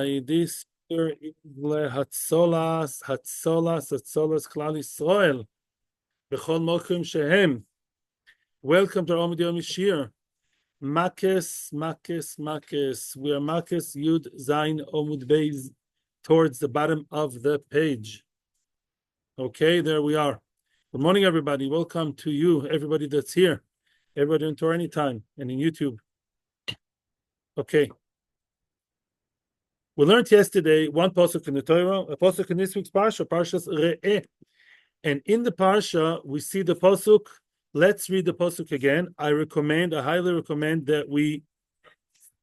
This year is Hatzolas Klal Yisrael. B'chol Mokum Shehem. Welcome to our Amud Yomi Shiur. Makkos. We are Makkos Yud Zayin Amud Beis, towards the bottom of the page. Okay, there we are. Good morning, everybody. Welcome to you, everybody that's here, everybody on Torah Anytime and in YouTube. Okay. We learned yesterday one pasuk in the Torah, a pasuk in this week's parsha, Parshas Re'eh. And in the parsha, we see the pasuk. Let's read the pasuk again. I highly recommend that we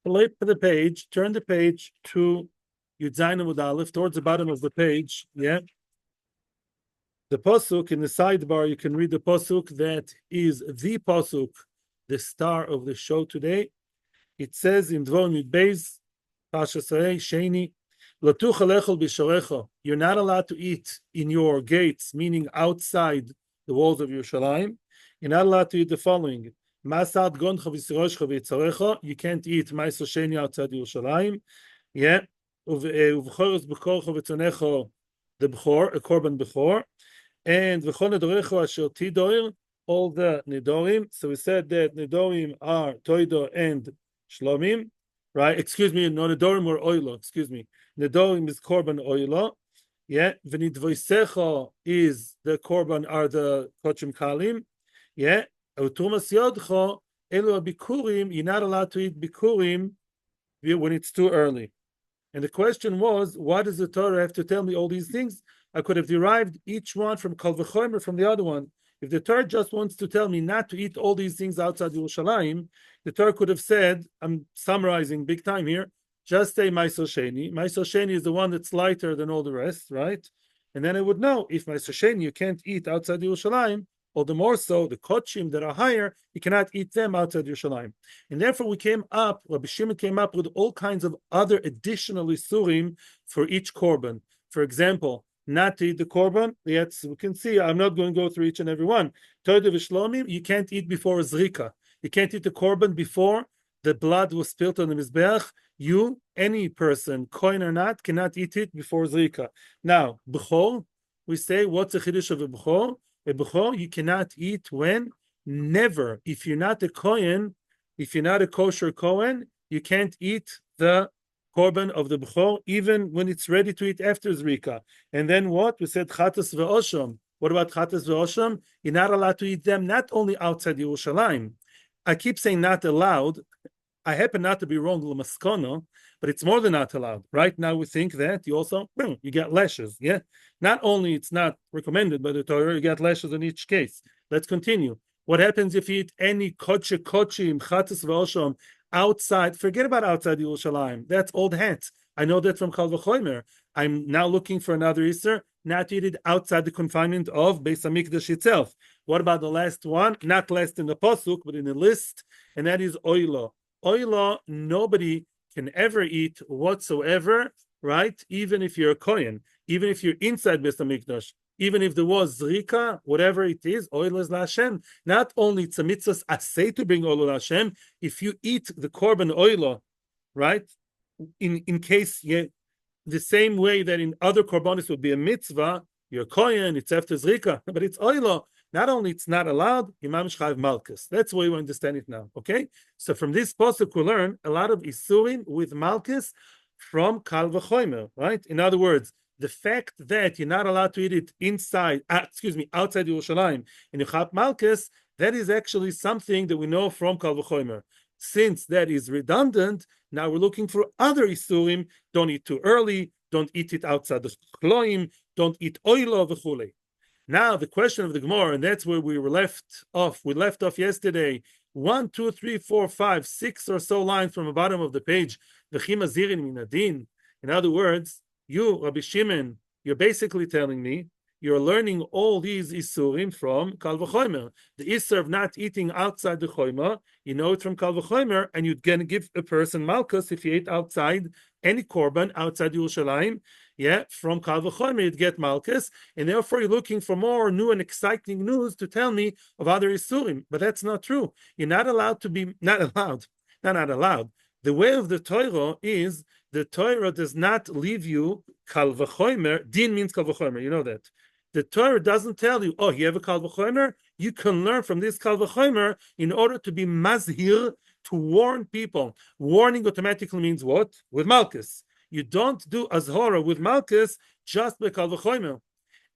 flip the page, turn the page to Yud Zayin Amud Aleph, towards the bottom of the page. Yeah. The pasuk in the sidebar, you can read the pasuk that is the pasuk, the star of the show today. It says in Dvarim Yud Beis, you're not allowed to eat in your gates, meaning outside the walls of Yerushalayim. You're not allowed to eat the following. You can't eat ma'aser sheni outside Yerushalayim. Yeah. The b'chor, a korban b'chor. And all the nedorim. So we said that nedorim are toido and shlomim. Right? Excuse me, no nedorim or oilo. Excuse me. Nedorim is korban oilo. Yeah. V'nidvoisecha is the korban, are the kochim kalim. Yeah. Utumas yodcha elu bikurim. You're not allowed to eat bikurim when it's too early. And the question was, why does the Torah have to tell me all these things? I could have derived each one from Kal V'chomer from the other one. If the Torah just wants to tell me not to eat all these things outside Yerushalayim, the Torah could have said, I'm summarizing big time here, just say Ma'aser Sheni. Ma'aser Sheni is the one that's lighter than all the rest, right? And then I would know, if Ma'aser Sheni you can't eat outside Yerushalayim, or the more so, the kodashim that are higher, you cannot eat them outside Yerushalayim. And therefore Rabbi Shimon came up with all kinds of other additional isurim for each korban. For example, not to eat the korban. Yes, we can see, I'm not going to go through each and every one. Toidu v'shlomim, you can't eat before a zrika. You can't eat the korban before the blood was spilled on the mizbeach. You, any person, kohen or not, cannot eat it before zrika. Now, b'chor, we say, what's the chiddush of a b'chor? A b'chor, you cannot eat when? Never. If you're not a kohen, if you're not a kosher kohen, you can't eat the korban of the b'chor, even when it's ready to eat after zrika. And then what? We said chatas ve'osham. What about chatas ve'osham? You're not allowed to eat them, not only outside Yerushalayim. I keep saying not allowed. I happen not to be wrong, l'maskono, but it's more than not allowed. Right now we think that you get lashes. Yeah, not only it's not recommended by the Torah, you get lashes in each case. Let's continue. What happens if you eat any kochim, chatas ve'osham outside? Forget about outside Yerushalayim. That's old hats. I know that from Kal V'chomer. I'm now looking for another Easter, not to eat it outside the confinement of Beis Hamikdash itself. What about the last one? Not last in the pasuk, but in the list, and that is oilo. Oilo, nobody can ever eat whatsoever, right? Even if you're a kohen, even if you're inside Beis Hamikdash, even if there was zrika, whatever it is, oil is LaHashem. Not only it's a mitzvah asay to bring oil LaHashem, if you eat the korban oilo, right? In case the same way that in other korbanos would be a mitzvah, you're kohen, it's after zrika, but it's oilo. Not only it's not allowed, Imam Shchayv Malkus. That's why we understand it now. Okay? So from this pasuk we learn a lot of isurim with Malkus from Kal V'chomer, right? In other words, the fact that you're not allowed to eat it outside Yerushalayim in Yuchap Malkus, that is actually something that we know from Kal V'chomer. Since that is redundant, now we're looking for other isurim. Don't eat too early. Don't eat it outside the chloim. Don't eat oilo v'chulei. Now the question of the Gemara, and that's where we were left off. We left off yesterday. 1, 2, 3, 4, 5, 6 or so lines from the bottom of the page. V'chi mazirin min adin. In other words, you, Rabbi Shimon, you're basically telling me you're learning all these isurim from Kal V'chomer. The isur of not eating outside the chomer, you know it from Kal V'chomer, and you're going to give a person malchus if you ate outside any korban outside Yerushalayim. Yeah, from Kal V'chomer you'd get malchus, and therefore you're looking for more new and exciting news to tell me of other isurim. But that's not true. You're not allowed to be not allowed. The way of the Torah is the Torah does not leave you kal v'chomer. Din means kal v'chomer. You know that. The Torah doesn't tell you, oh, you have a kal v'chomer. You can learn from this kal v'chomer in order to be mazhir, to warn people. Warning automatically means what? With Malkus. You don't do azhara with Malkus just by kal v'chomer.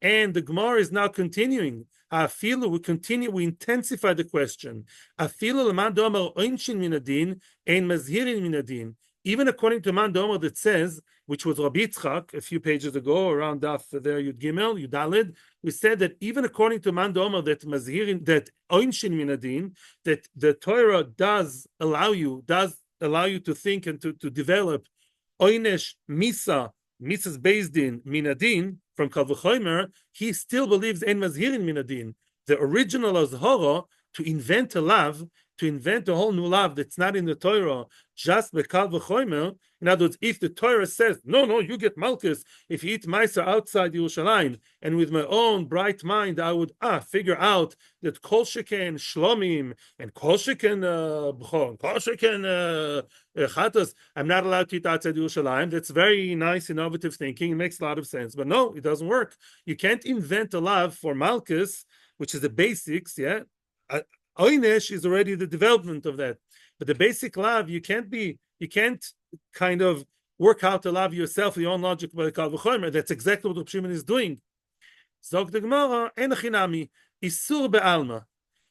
And the Gemara is now continuing. Afilu, we continue, we intensify the question. Afilu l'man domer oinshin minadin ein mazhirin minadin. Even according to Man Domer that says, which was Rabbi Yitzchak a few pages ago, around Daf there Yud Gimel, Yud Daled, we said that even according to Man Domer that mazhirin, that oinshin minadin, that the Torah does allow you to think and to develop oinesh misa, misa's based in minadin, from Kal V'chomer, he still believes in mazhirin minadin. The original azhara, to invent a lav, to invent a whole new lav that's not in the Torah, just by Kal V'chomer. In other words, if the Torah says, no, you get Malkus if you eat Maisa outside Yerushalayim, and with my own bright mind, I would figure out that Kol Sheken Shlomim and Kol Sheken B'chor, Kol Sheken Chatas, I'm not allowed to eat outside Yerushalayim. That's very nice, innovative thinking. It makes a lot of sense. But no, it doesn't work. You can't invent a lav for Malkus, which is the basics, yeah? Oynesh is already the development of that. But the basic lav, you can't kind of work out a lav yourself, your own logic by Kal V'chomer. That's exactly what Reb Shimon is doing. Zog the Gemara, en chinami, isur be'alma.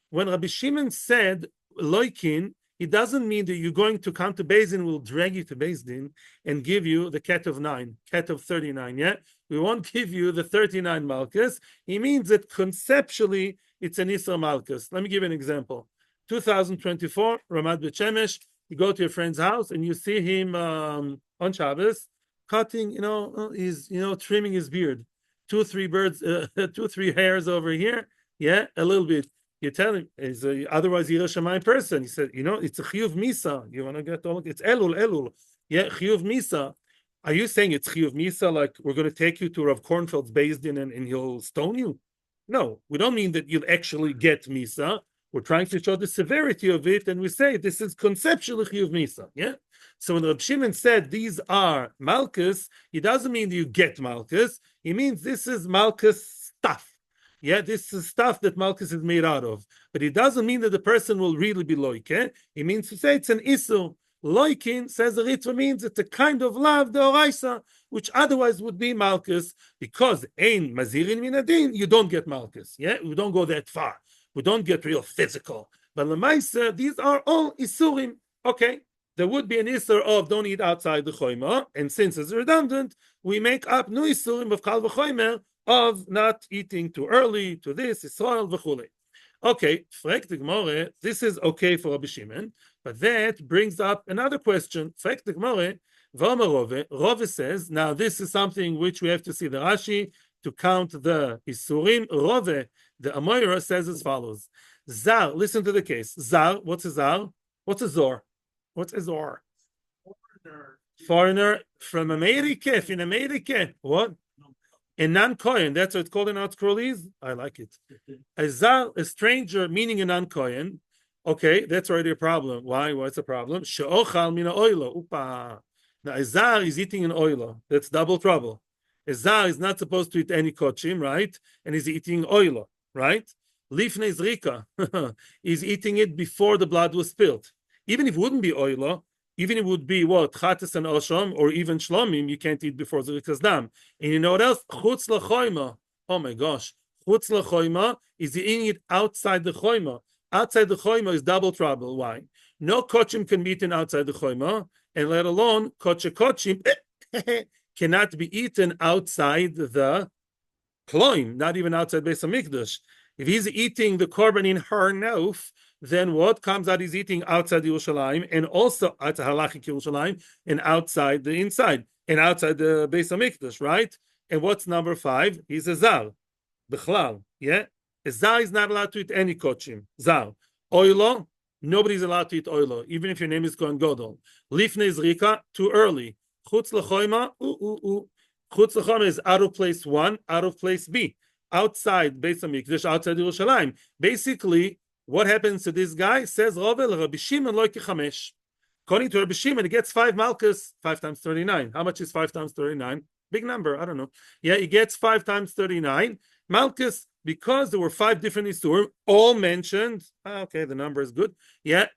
When Rabbi Shimon said loikin, it doesn't mean that you're going to come to Beis Din, will drag you to Beis Din and give you the cat of 39, yeah? We won't give you the 39 Malkus. He means that conceptually, it's an Isra Malkus. Let me give you an example. 2024, Ramat Bet Shemesh, you go to your friend's house and you see him on Shabbos cutting, trimming his beard. 2-3 hairs over here, yeah, a little bit. You tell him, otherwise you're a Shammai person. He said, it's a Chiyuv Misa. You want to get all, it's Elul. Yeah, Chiyuv Misa. Are you saying it's Chiyuv Misa, like we're going to take you to Rav Kornfeld's Beis Din and he'll stone you? No, we don't mean that you'll actually get Misa. We're trying to show the severity of it, and we say this is conceptually Chiyuv Misa. Yeah. So when Reb Shimon said these are Malkus, he doesn't mean you get Malkus. He means this is Malkus stuff. Yeah, this is stuff that Malkus is made out of. But it doesn't mean that the person will really be loike. It means to say it's an isur. Loikin, says the Ritva, means it's a kind of lav deoraisa, which otherwise would be Malkus, because ein mazirin minadin, you don't get Malkus. Yeah, we don't go that far. We don't get real physical. But lemaisa, these are all isurim. Okay, there would be an isur of don't eat outside the choyma, and since it's redundant, we make up new isurim of kal v'chomer, of not eating too early, to this, Israel, v'chule. Okay, frek the Gemara, this is okay for Rabbi Shimon, but that brings up another question. Frek the Gemara, v'amar Rove says, now this is something which we have to see the Rashi to count the Isurim. Rove, the Amoira, says as follows. Zar, listen to the case. Zar, what's a Zar? What's a Zor? What's a Zor? Foreigner from America, in America. What? A non-Kohen, that's what it's called in our scrollies. I like it. A Zar, a stranger, meaning a non-Kohen. Okay, that's already a problem. Why? What's the problem? She'ochal mina oila. Upa. Now, a Zar is eating an oila. That's double trouble. A Zar is not supposed to eat any kodashim, right? And he's eating oila, right? Lifnei zrika. He's eating it before the blood was spilled. Even if it wouldn't be oila, even if it would be what? Chatas and Osham, or even Shlomim, you can't eat before Zerikas Dam. And you know what else? Chutz l'choyma. Oh my gosh. Chutz l'choyma is eating it outside the choyma. Outside the choyma is double trouble. Why? No kochim can be eaten outside the choyma, and let alone kochim cannot be eaten outside the kloim, not even outside Beis HaMikdash. If he's eating the korban in Har Nauf, then what comes out is eating outside Yerushalayim, and also outside Halachik Yerushalayim, and outside the inside, and outside the Beis HaMikdash, right? And what's number 5? He's a Zal, B'chlal, yeah? A Zal is not allowed to eat any kochim. Zal. Oilo, nobody's allowed to eat oilo, even if your name is Kohen Gadol. Lifnei zrika, too early. Chutz l'choyma, Chutz l'choyma is out of place 1, out of place B. Outside Beis HaMikdash, outside Yerushalayim. Basically, what happens to this guy? Says Rove, Rabbi Shimon lo kichamesh. According to Rabbi Shimon, he gets 5 Malkus, 5 times 39. How much is 5 times 39? Big number, I don't know. Yeah, he gets 5 times 39 Malkus because there were 5 different Isurim, all mentioned. Okay, the number is good. Yeah,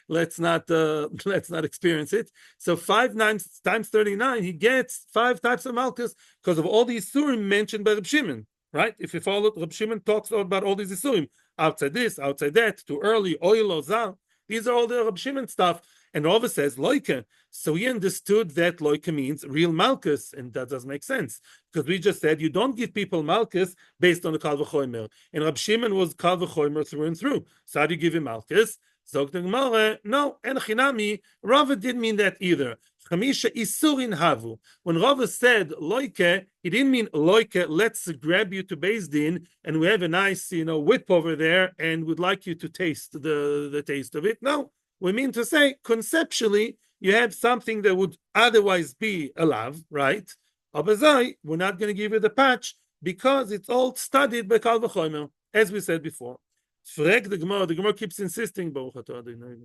let's not experience it. So 5 times 39, he gets 5 types of Malkus because of all the Isurim mentioned by Rabbi Shimon. Right? If you follow, Rabbi Shimon talks about all these Isurim, outside this, outside that, too early, oil, ozal. These are all the Rabbi Shimon stuff. And Rava says loike. So he understood that loike means real malchus, and that doesn't make sense because we just said you don't give people malchus based on the kal v'chomer. And Rabbi Shimon was kal v'chomer through and through. So how do you give him malchus? Zog the Gemara, no, en chinami. Rava didn't mean that either. Chamisha isurin havu. When Rava said loike, he didn't mean loike. Let's grab you to Beis Din, and we have a nice, whip over there, and we'd like you to taste the taste of it. No, we mean to say conceptually you have something that would otherwise be a lav, right? Abazai, we're not going to give you the patch because it's all studied by kal v'chomer, as we said before. Frag the Gemara keeps insisting, Baruch atah Adonai.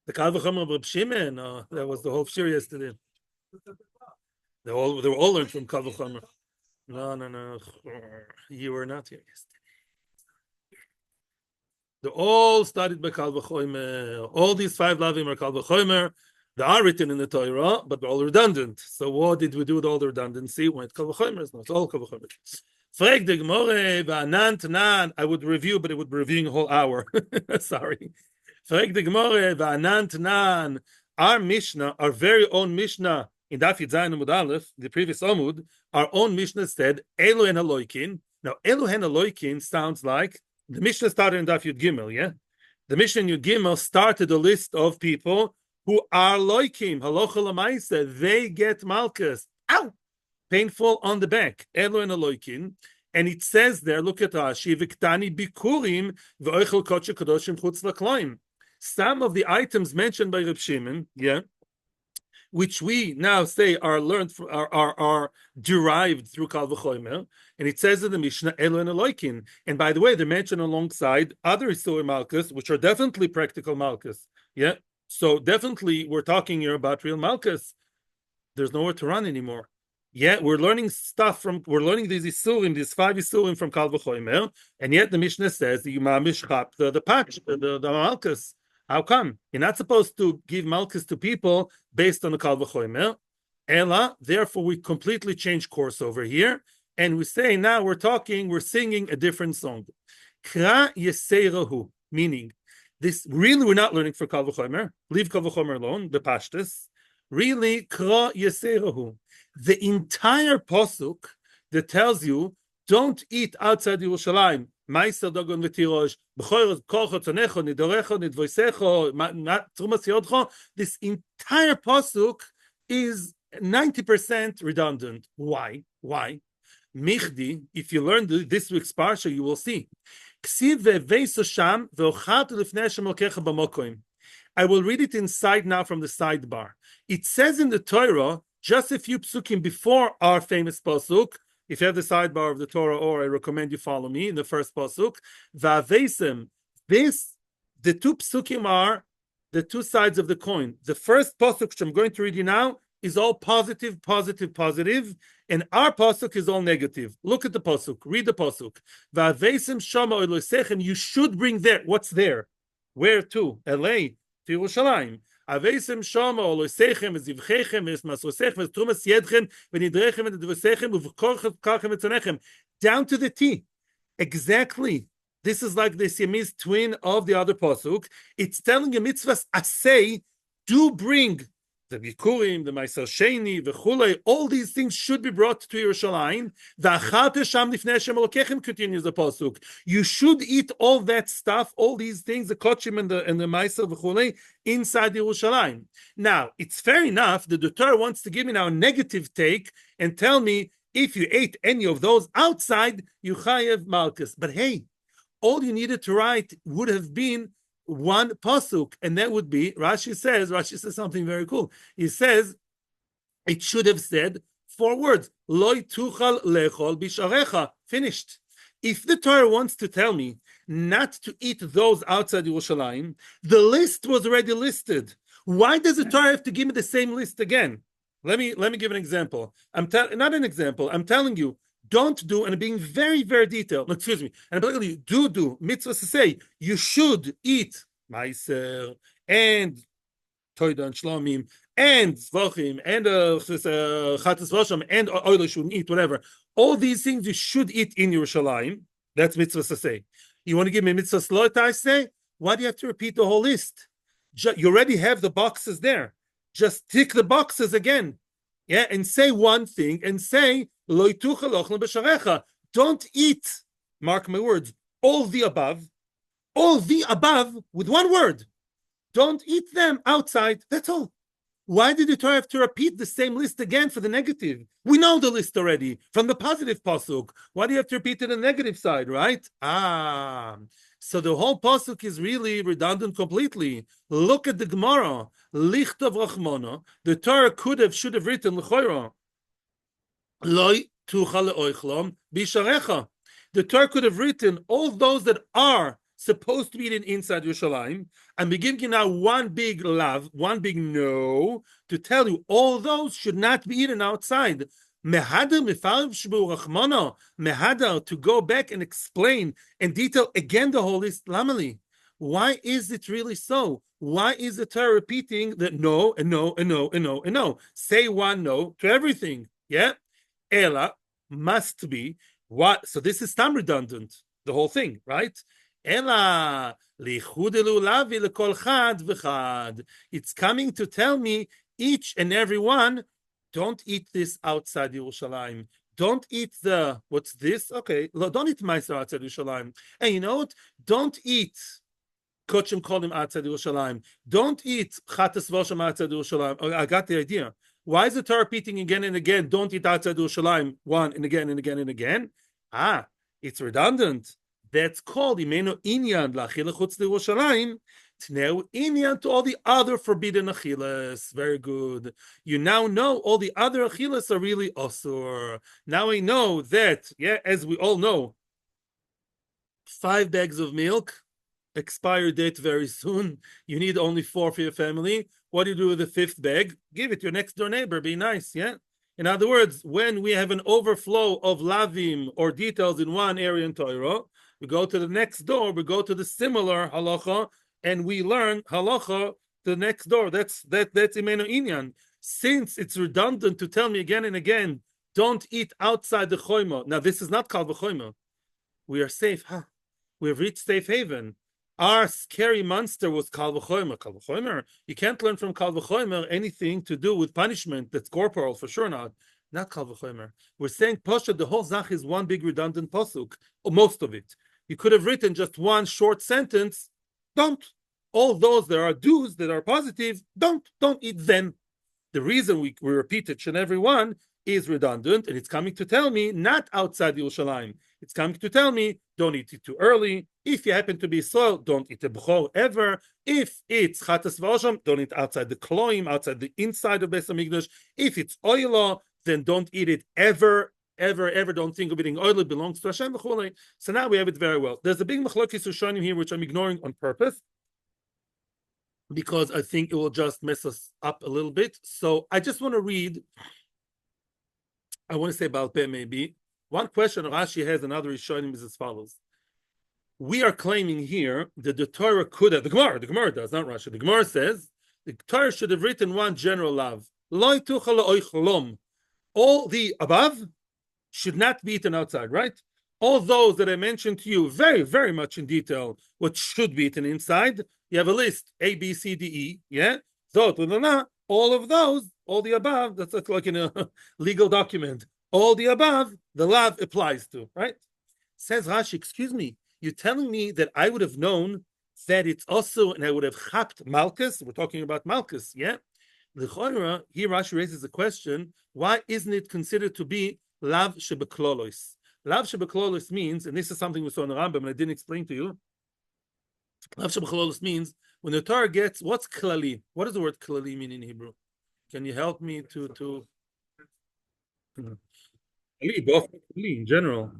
The kal v'chomer of Reb Shimon, that was the whole shiur yesterday. They were all learned from kal v'chomer. No, you were not here yesterday. They're all studied by kal v'chomer. All these 5 lavim are kal v'chomer. They are written in the Torah, but they're all redundant. So what did we do with all the redundancy? When it's kal v'chomer, it's all kal v'chomer. Frag the Gemara, v'anan tanan. I would review, but it would be reviewing a whole hour. Sorry. Frag the Gemara, v'anan tanan. Our Mishnah, our very own Mishnah, in Daf Yud Zayin Amud Aleph, the previous Amud, our own Mishnah said, Elu hen Eloikin. Now, Elu hen Eloikin sounds like the Mishnah started in Daf Yud Gimel, yeah? The Mishnah in Yud Gimel started a list of people who are loikim, halacha l'maisa, they get malchus. Ow! Painful on the back. Elu hen Eloikin. And it says there, look at Rashi, v'ktani bikurim v'oichel kodesh kodashim chutz l'kloim. Some of the items mentioned by Reb Shimon, yeah, which we now say are learned from, are derived through kal v'chomer, and it says in the Mishnah Elu hen Eloikin. And by the way, they're mentioned alongside other Isurim malchus, which are definitely practical malchus. Yeah, so definitely we're talking here about real malchus. There's nowhere to run anymore. Yeah, we're learning these Isurim, these 5 Isurim from kal v'chomer, and yet the Mishnah says the mishchap, the patch, the malchus. How come? You're not supposed to give malchus to people based on the kal v'chomer. Ella, therefore we completely change course over here, and we say now we're singing a different song. Kra yeserahu, meaning this really we're not learning for kal v'chomer. Leave kal v'chomer alone, the pashtus. Really, kra yeserahu. The entire pasuk that tells you don't eat outside Yerushalayim. Meiser dogon v'tirosh, b'choros kolcho tzonecho nidorecho nidvoisecho trumas yodcho. This entire pasuk is 90% redundant. Why? Michdi, if you learn this week's parsha, you will see. I will read it inside now from the sidebar. It says in the Torah, just a few psukim before our famous pasuk. If you have the sidebar of the Torah, or I recommend you follow me in the first pasuk. Va'avesem. The 2 psukim are the 2 sides of the coin. The first pasuk, which I'm going to read you now, is all positive, and our pasuk is all negative. Look at the pasuk. Read the pasuk. Va'avesem shama oilosechem. You should bring there. What's there? Where to? L.A. to Yerushalayim. Avesem shama oilosechem v'zivchechem v'esmasosechem v'strumas yedchem v'nidrechem v'nidvosechem v'v'korchem v'karchem v'tzonechem. Down to the T. Exactly. This is like the Siamese twin of the other pasuk. It's telling you mitzvahs asay, do bring the Bikurim, the Ma'aser Sheni, the Chulei, all these things should be brought to Yerushalayim. V'achate sham lifnei Hashem Elokechem, continues the pasuk. You should eat all that stuff, all these things, the kodashim and the Ma'aser v'chulei, inside Yerushalayim. Now, it's fair enough that the Torah wants to give me now a negative take and tell me if you ate any of those outside, you chayev malchus. But hey, all you needed to write would have been 1 pasuk, and that would be, Rashi says something very cool. He says, it should have said 4 words. Loi tuchal lechol bisharecha. Finished. If the Torah wants to tell me not to eat those outside Yerushalayim, the list was already listed. Why does the Torah have to give me the same list again? Let me give an example. Not an example. I'm telling you, don't do, and I'm being very, very detailed. Excuse me. And I'm telling you, do mitzvahs to say you should eat meiser and toida and shlomim and zvachim and chatas vasham and oil shouldn't eat, whatever. All these things you should eat in Yerushalayim. That's mitzvah to say. You want to give me mitzvah slotai say? Why do you have to repeat the whole list? You already have the boxes there. Just tick the boxes again. Yeah, and say one thing and say, don't eat, mark my words, all the above with one word. Don't eat them outside. That's all. Why did the Torah have to repeat the same list again for the negative? We know the list already from the positive pasuk. Why do you have to repeat it on the negative side, right? So the whole pasuk is really redundant completely. Look at the Gemara. Lichtav Rachmana. The Torah should have written L'choira. Loi tucha le'oichlom bisharecha. The Torah could have written all those that are supposed to be eaten inside Yerushalayim, and begin now one big love, one big no, to tell you all those should not be eaten outside. Mehada to go back and explain and detail again the whole list. Lamali, why is it really so? Why is the Torah repeating that no and no and no and no and no? Say one no to everything. Yeah, Ela must be what? So this is tam redundant. The whole thing, right? Ela lichudelu lavi lekol chad v'chad. It's coming to tell me each and every one. Don't eat this outside Yerushalayim. Don't eat what's this? Okay, don't eat meiser outside Yerushalayim. And you know what? Don't eat kodashim kolim outside Yerushalayim. Don't eat chatas vasham outside Yerushalayim. Oh, I got the idea. Why is the Torah repeating again and again? Don't eat outside Yerushalayim. One and again and again and again. It's redundant. That's called imenu inyan la'achila chutz Yerushalayim. Now, inyan to all the other forbidden achilas. Very good. You now know all the other achilas are really asur. Now I know that, as we all know, 5 bags of milk, expire date very soon. You need only 4 for your family. What do you do with the 5th bag? Give it to your next door neighbor. Be nice, yeah? In other words, when we have an overflow of lavim or details in one area in Torah, we go to the next door, we go to the similar halacha, and we learn halacha the next door. That's imenu inyan. Since it's redundant to tell me again and again, don't eat outside the choima. Now this is not kal v'choima. We are safe. We have reached safe haven. Our scary monster was kal v'choima. Kal v'choima. You can't learn from kal v'choima anything to do with punishment. That's corporal for sure not. Not kal v'choima. We're saying pasha. The whole zach is one big redundant pasuk. Or most of it. You could have written just one short sentence. Don't. All those that are do's that are positive, don't eat them. The reason we repeat each and every one is redundant, and it's coming to tell me not outside Yerushalayim. It's coming to tell me don't eat it too early. If you happen to be soil, don't eat a b'chor ever. If it's chatas v'osham, don't eat outside the kloim, outside the inside of Beis Hamikdash. If it's oila, then don't eat it ever. Ever don't think of eating oil. It belongs to Hashem. So now we have it very well. There's a big machlokes Rishonim here, which I'm ignoring on purpose, because I think it will just mess us up a little bit. So I just want to read, I want to say Baal Peh maybe. One question Rashi has and other Rishonim is as follows. We are claiming here that the Torah could have, the Gemara does, not Rashi. The Gemara says the Torah should have written one general lav. All the above should not be eaten outside, right? All those that I mentioned to you very, very much in detail, what should be eaten inside, you have a list, A, B, C, D, E, yeah? All of those, all the above, that's like in a legal document. All the above, the lav applies to, right? Says Rashi, excuse me, you're telling me that I would have known that it's also, and I would have chapped Malkus, we're talking about Malkus, yeah? L'chorah, here Rashi raises the question, why isn't it considered to be lav shebeklolois? Lav shebeklolois means, and this is something we saw in the Rambam, and I didn't explain to you, lav shebeklolois means, when the Torah gets, what's klali? What does the word klali mean in Hebrew? Can you help me to... Klali, both klali in general.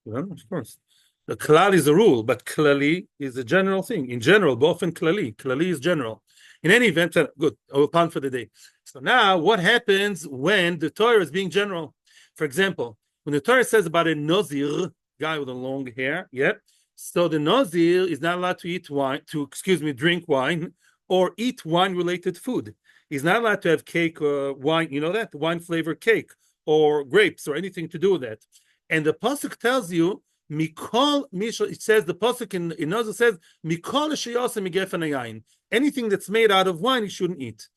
Well, of course. The klal is a rule, but klali is a general thing. In general, often klali. Klali is general. In any event, good. Our plan for the day. So now, what happens when the Torah is being general? For example, when the Torah says about a Nazir, guy with a long hair, so the Nazir is not allowed to eat wine, drink wine, or eat wine-related food. He's not allowed to have cake or wine, you know that? Wine-flavored cake, or grapes, or anything to do with that. And the pasuk tells you, Mikol Mishal, it says, the pasuk in Nazir says, Mikol Sheyasa Migefen Yain. Anything that's made out of wine, you shouldn't eat.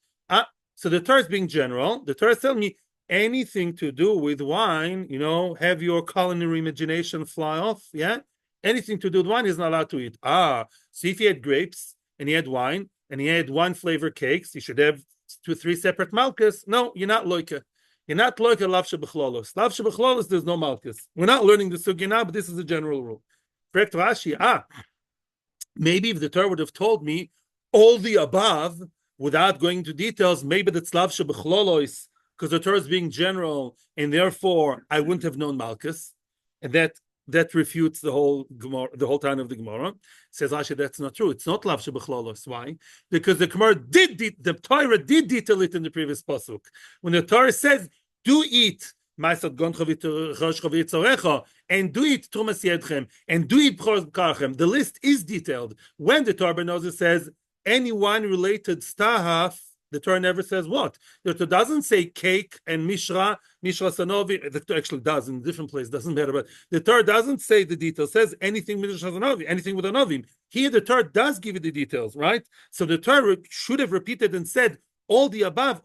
So the Torah is being general. The Torah is telling me anything to do with wine, have your culinary imagination fly off, Anything to do with wine is not allowed to eat. So if he had grapes, and he had wine, and he had wine-flavored cakes, he should have 2-3 separate malchus. No, you're not loika. You're not loika lav shebechlolos. Lav shebechlolos, there's no malchus. We're not learning the sugya now, but this is a general rule. Correct Rashi, maybe if the Torah would have told me all the above, without going into details, maybe that's lav shebechlolos, because the Torah is being general, and therefore I wouldn't have known malchus, and that refutes the whole Gemara, the whole time of the Gemara. Says Rashi, that's not true. It's not lav shebechlolos. Why? Because the Gemara the Torah did detail it in the previous pasuk. When the Torah says, "Do eat ma'asat goncha v'tzorecha," and do eat trumas yedchem, and do eat b'chor karchem, the list is detailed. When the Torah Benozer says any wine-related stahaf, the Torah never says what. The Torah doesn't say cake and mishra sanovi. The Torah actually does in a different place, doesn't matter. But the Torah doesn't say the details. It says anything mishra sanovi, anything with a novim. Here the Torah does give you the details, right? So the Torah should have repeated and said all the above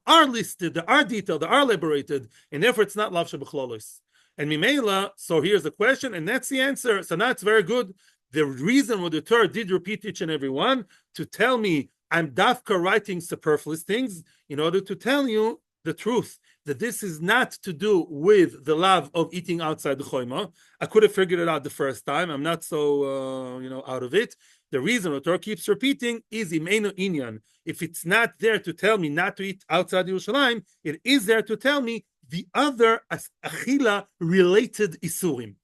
are listed, they are detailed, they are elaborated, and therefore it's not lav shebechlolos. And mimela, so here's the question, and that's the answer. So now it's very good. The reason why the Torah did repeat each and every one to tell me I'm dafka writing superfluous things in order to tell you the truth, that this is not to do with the love of eating outside the choima. I could have figured it out the first time. I'm not so, out of it. The reason the Torah keeps repeating is imeinu inyan. If it's not there to tell me not to eat outside Yerushalayim, it is there to tell me the other achila related isurim.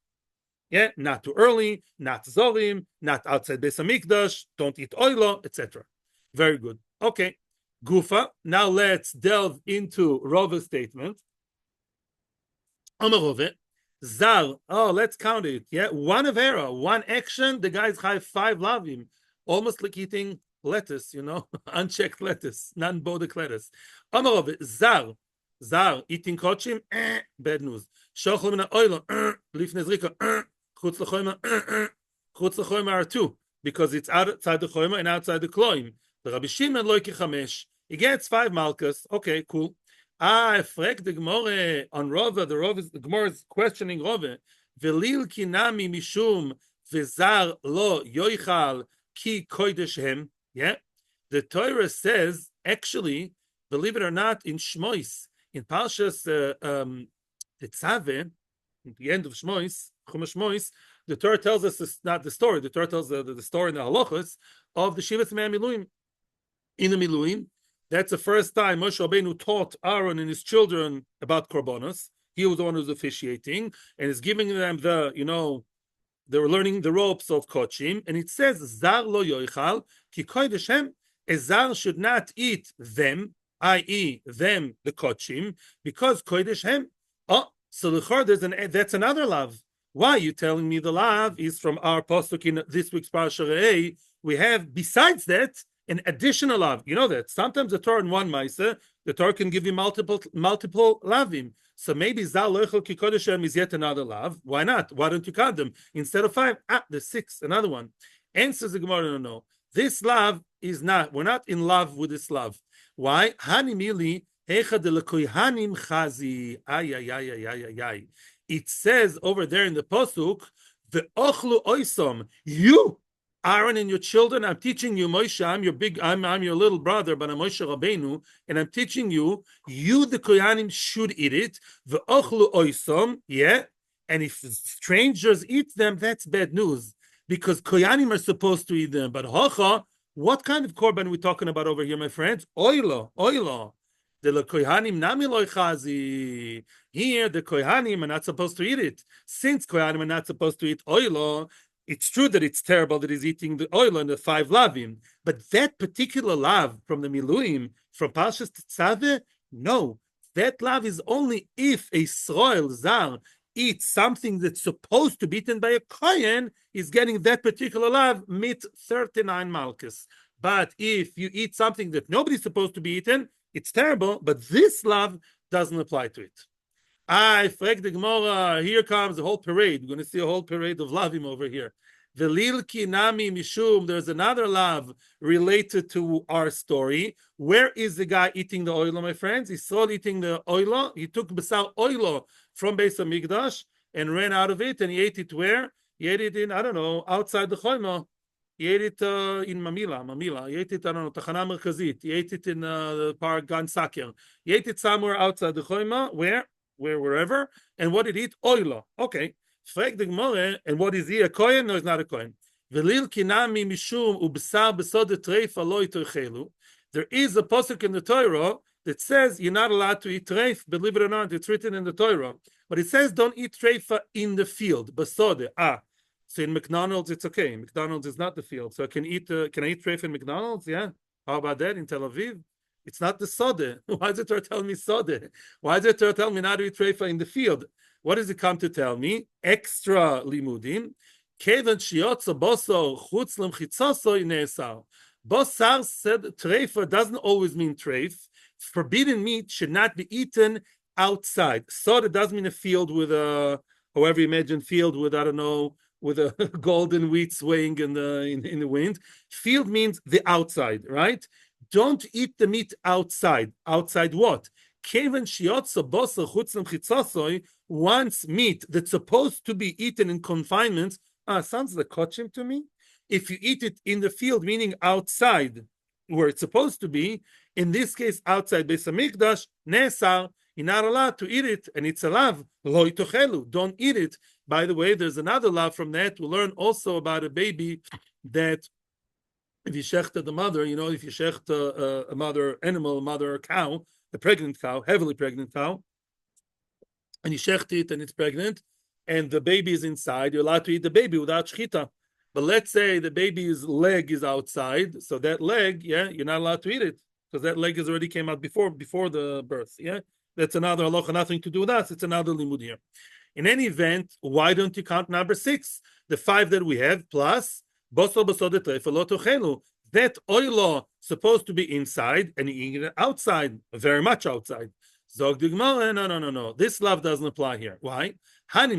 Not too early, not zorim, not outside Beis Hamikdash, don't eat oilo, etc. Very good. Okay, Gufa. Now let's delve into Rove's statement. Amar Rove, Zar. Let's count it. One avera, one action. The guys have 5 lavim, almost like eating lettuce. Unchecked lettuce, non-bodek lettuce. Amar Rove, Zar, eating kodashim. Bad news. Shochel min ha'oilo. Lifnei zrika. Chutz l'choima. Chutz l'choima are 2 because it's outside the choima and outside the kloim. The Rabbi Shimon loiki chamesh. He gets 5 malchus. Okay, cool. Frek the Gemara on Rove. The Gemara is questioning Rove. Velil kinami mishum v'zar lo yoichal ki kodashim. The Torah says, actually, believe it or not, in Shmois, in Parshas Tetzaveh, at the end of Shmois, Chumash Shmois, the Torah tells us it's not the story. The Torah tells the story in the halachos of the Shivas Mei Miluim. In the Miluim, that's the first time Moshe Rabbeinu taught Aaron and his children about korbanos. He was the one who's officiating and is giving them they were learning the ropes of kodashim. And it says, Zar lo yoichal, ki kodashim, a zar should not eat them, i.e. them, the kodashim, because kodashim. So that's another lav. Why are you telling me the lav is from our pasuk in this week's Parasha Re'eh? We have, besides that, an additional lav. You know that sometimes the Torah in one ma'aseh, the Torah can give you multiple lavim. So maybe zal loichal ki kodashim is yet another lav. Why not? Why don't you count them instead of 5? There's 6. Another one. Answers the Gemara. No. This lav is not. We're not in love with this lav. Why? Hani mili hecha de lekohanim chazi. Ay. It says over there in the pasuk, the ochlu oisom. You, Aaron, and your children, I'm teaching you, Moshe, I'm your little brother, but I'm Moshe Rabbeinu, and I'm teaching you, the kohanim should eat it, the ochlu oisom, and if strangers eat them, that's bad news, because kohanim are supposed to eat them, but hocha, what kind of korban are we talking about over here, my friends? Oilo. The kohanim nami loy chazi. Here, the kohanim are not supposed to eat it. Since kohanim are not supposed to eat oilo, it's true that it's terrible that he's eating the oil and the 5 lavim, but that particular lav from the miluim, from Parshas Tetzaveh, no, that lav is only if a Yisrael zar eats something that's supposed to be eaten by a kohen, is getting that particular lav mit 39 malchus. But if you eat something that nobody's supposed to be eaten, it's terrible, but this lav doesn't apply to it. I frag the Gemara, here comes a whole parade. We're going to see a whole parade of lavim over here. The Lilki Nami Mishum, there's another lav related to our story. Where is the guy eating the oilo, my friends? He saw eating the oilo. He took basar oilo from Beis HaMikdash and ran out of it, and he ate it where? He ate it in, I don't know, outside the Choyma. He ate it in Mamila. He ate it, I don't know, Tachana Merkazit. He ate it in the Park Gan Saker. He ate it somewhere outside the Choyma. Wherever, and what did he eat? Oilo. Okay. Frag the Gemara, and what is he? A kohen? No, he's not a kohen. Velil kinami mishum ubsar besod treifa lo itochelu. There is a pasuk in the Torah that says you're not allowed to eat treif. Believe it or not, it's written in the Torah. But it says don't eat treifa in the field. Besode. So in McDonald's it's okay. McDonald's is not the field. So can I eat treif in McDonald's? Yeah. How about that in Tel Aviv? It's not the sode. Why is the Torah telling me sode? Why is the Torah telling me not to eat treifa in the field? What does it come to tell me? Extra limudim. Kevan shiotza bosor chutz lemchitzosoi ne'esar. Bosar said treifa doesn't always mean treif. Forbidden meat should not be eaten outside. Sode doesn't mean a field with a, however you imagine field with, I don't know, with a golden wheat swaying in the wind. Field means the outside, right? Don't eat the meat outside. Outside what? Once meat that's supposed to be eaten in confinement, sounds like kodashim to me. If you eat it in the field, meaning outside, where it's supposed to be, in this case outside Beis HaMikdash, nesar, you're not allowed to eat it, and it's a lav, lo itochelu, don't eat it. By the way, there's another lav from that. We'll learn also about a baby that if you shecht the mother, you know, if you shecht a mother animal, a mother cow, a pregnant cow, heavily pregnant cow, and you shecht it and it's pregnant, and the baby is inside, you're allowed to eat the baby without shchita. But let's say the baby's leg is outside, so that leg, yeah, you're not allowed to eat it because that leg has already came out before the birth. Yeah, that's another halacha, nothing to do with us. It's another limud here. In any event, why don't you count number 6, the 5 that we have plus? That oilo supposed to be inside and you eat it outside, very much outside. Zog the Gemara, no. This love doesn't apply here. Why? That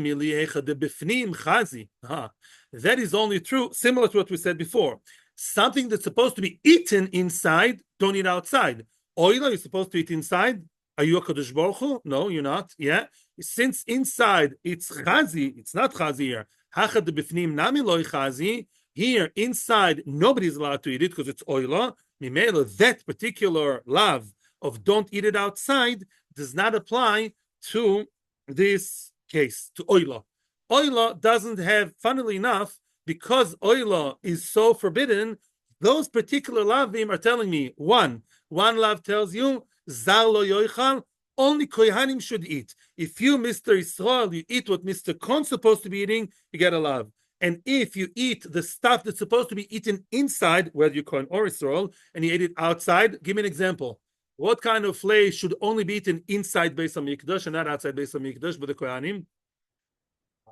is only true, similar to what we said before. Something that's supposed to be eaten inside, don't eat outside. Oilo you're supposed to eat inside. Are you a Kadosh Baruch Hu? No, you're not. Yeah. Since inside it's chazi, it's not chazi here. Hachad b'fnim nami loy chazi. Here, inside, nobody's allowed to eat it because it's oila. Mimela, that particular lav of don't eat it outside does not apply to this case, to oila. Oila doesn't have, funnily enough, because oila is so forbidden, those particular lavim are telling me, one lav tells you, zal lo yoichal, only kohanim should eat. If you, Mr. Yisrael, you eat what Mr. Kohn's supposed to be eating, you get a lav. And if you eat the stuff that's supposed to be eaten inside, whether you Kohen or Yisrael, and you eat it outside, give me an example. What kind of flesh should only be eaten inside Beis HaMikdash and not outside Beis HaMikdash with the Kohanim?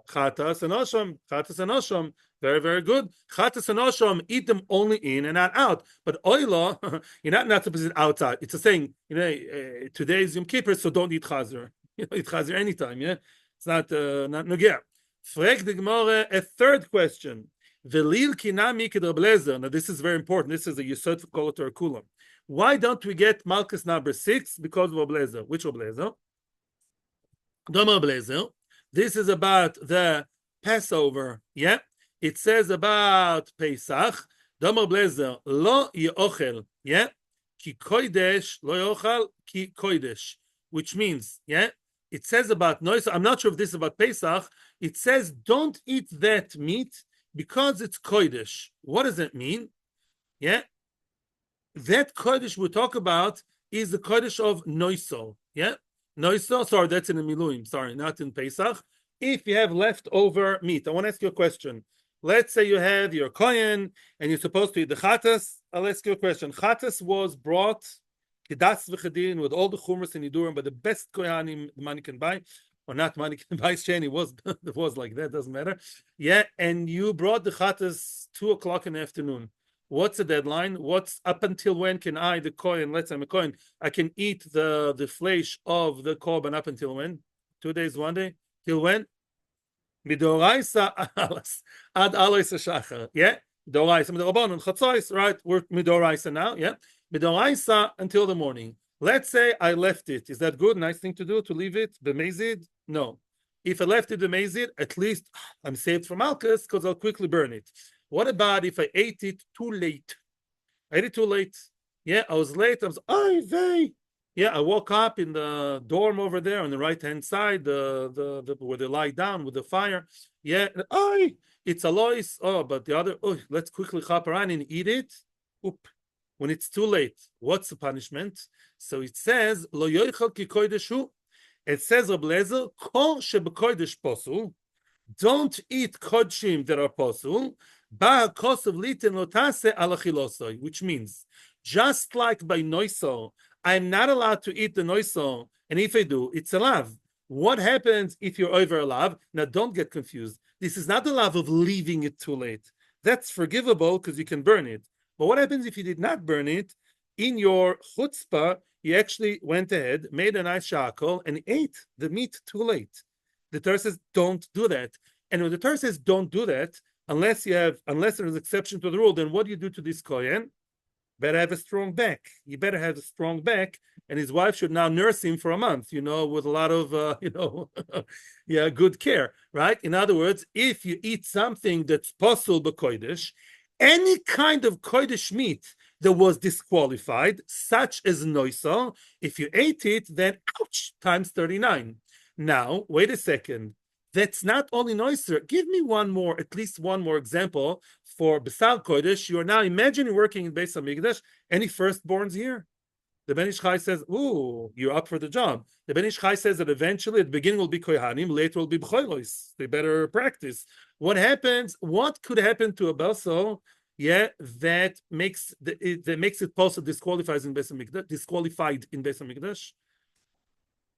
Chatas and Osham. Very, very good. Chatas and Osham, eat them only in and not out. But oila, you're not supposed to eat outside. It's a saying, today is Yom Kippur, so don't eat chazer. Eat chazer anytime, yeah? It's not nogea. Frag the Gemara, a third question. Velil kinami k'Rab Lezer. Now this is very important. This is a yesod for kol Torah kulam. Why don't we get Malchus number 6? Because of Rab Lezer. Which Rab Lezer? Dama Rab Lezer. This is about the Passover. Yeah, it says about Pesach. Dama Rab Lezer lo yeochel. Yeah, ki kodesh lo yeochel ki kodesh. Which means, yeah, it says about noise. I'm not sure if this is about Pesach. It says don't eat that meat because it's kodesh. What does that mean? Yeah, that kodesh we talk about is the kodesh of noiso. Yeah, noiso. Sorry, that's in the miluim. Sorry, not in Pesach. If you have leftover meat, I want to ask you a question. Let's say you have your kohen and you're supposed to eat the chatas. I'll ask you a question. Chatas was brought kedas v'chedin with all the chumras and yidurim, but the best kohanim the money can buy, or not money can buy. Shani was it was like that, doesn't matter. Yeah, and you brought the chatas 2:00 in the afternoon. What's the deadline? What's up until when can I, the kohen, let's say I'm a kohen, I can eat the flesh of the korban up until when? 2 days, 1 day? Till when? Midoraisa ad alois shachar. Yeah, midoraisa midorabanan chatzos. Right, we're midoraisa now. Yeah, midoraisa until the morning. Let's say I left it. Is that good? Nice thing to do to leave it b'mezid? No. If I left it b'mezid, at least I'm saved from Makkos because I'll quickly burn it. What about if I ate it too late? I ate it too late. Yeah, I was late. I was vey. Yeah, I woke up in the dorm over there on the right-hand side, the where they lie down with the fire. Yeah, it's a lois. Oh, but the other, let's quickly hop around and eat it. Oop. When it's too late, what's the punishment? So it says, Lo yoichel ki koideshu. It says, Reb Lezer, kol shebekoidesh posul. Don't eat kodashim that are posul. Ba kosav litin lotase alachilosoi, which means, just like by noiso, I'm not allowed to eat the noiso, and if I do, it's a lav. What happens if you're over a lav? Now, don't get confused. This is not the lav of leaving it too late. That's forgivable because you can burn it. But what happens if you did not burn it? In your chutzpah, you actually went ahead, made a nice shakol, and ate the meat too late. The Torah says, don't do that. And when the Torah says, don't do that, unless there's an exception to the rule, then what do you do to this kohen? Better have a strong back. You better have a strong back, and his wife should now nurse him for a month, with a lot of, good care, right? In other words, if you eat something that's possible b'kodesh, any kind of kodesh meat that was disqualified, such as noiso, if you ate it, then ouch, times 39. Now, wait a second. That's not only noiser. Give me at least one more example for Besar Kodesh. You are now imagining working in Beis HaMikdash. Any firstborns here? The Ben Ish Chai says, you're up for the job. The Ben Ish Chai says that eventually at the beginning will be Kohanim, later will be B'cholos. They better practice. What could happen to a Baso, that makes it possible disqualified in Beis HaMikdash?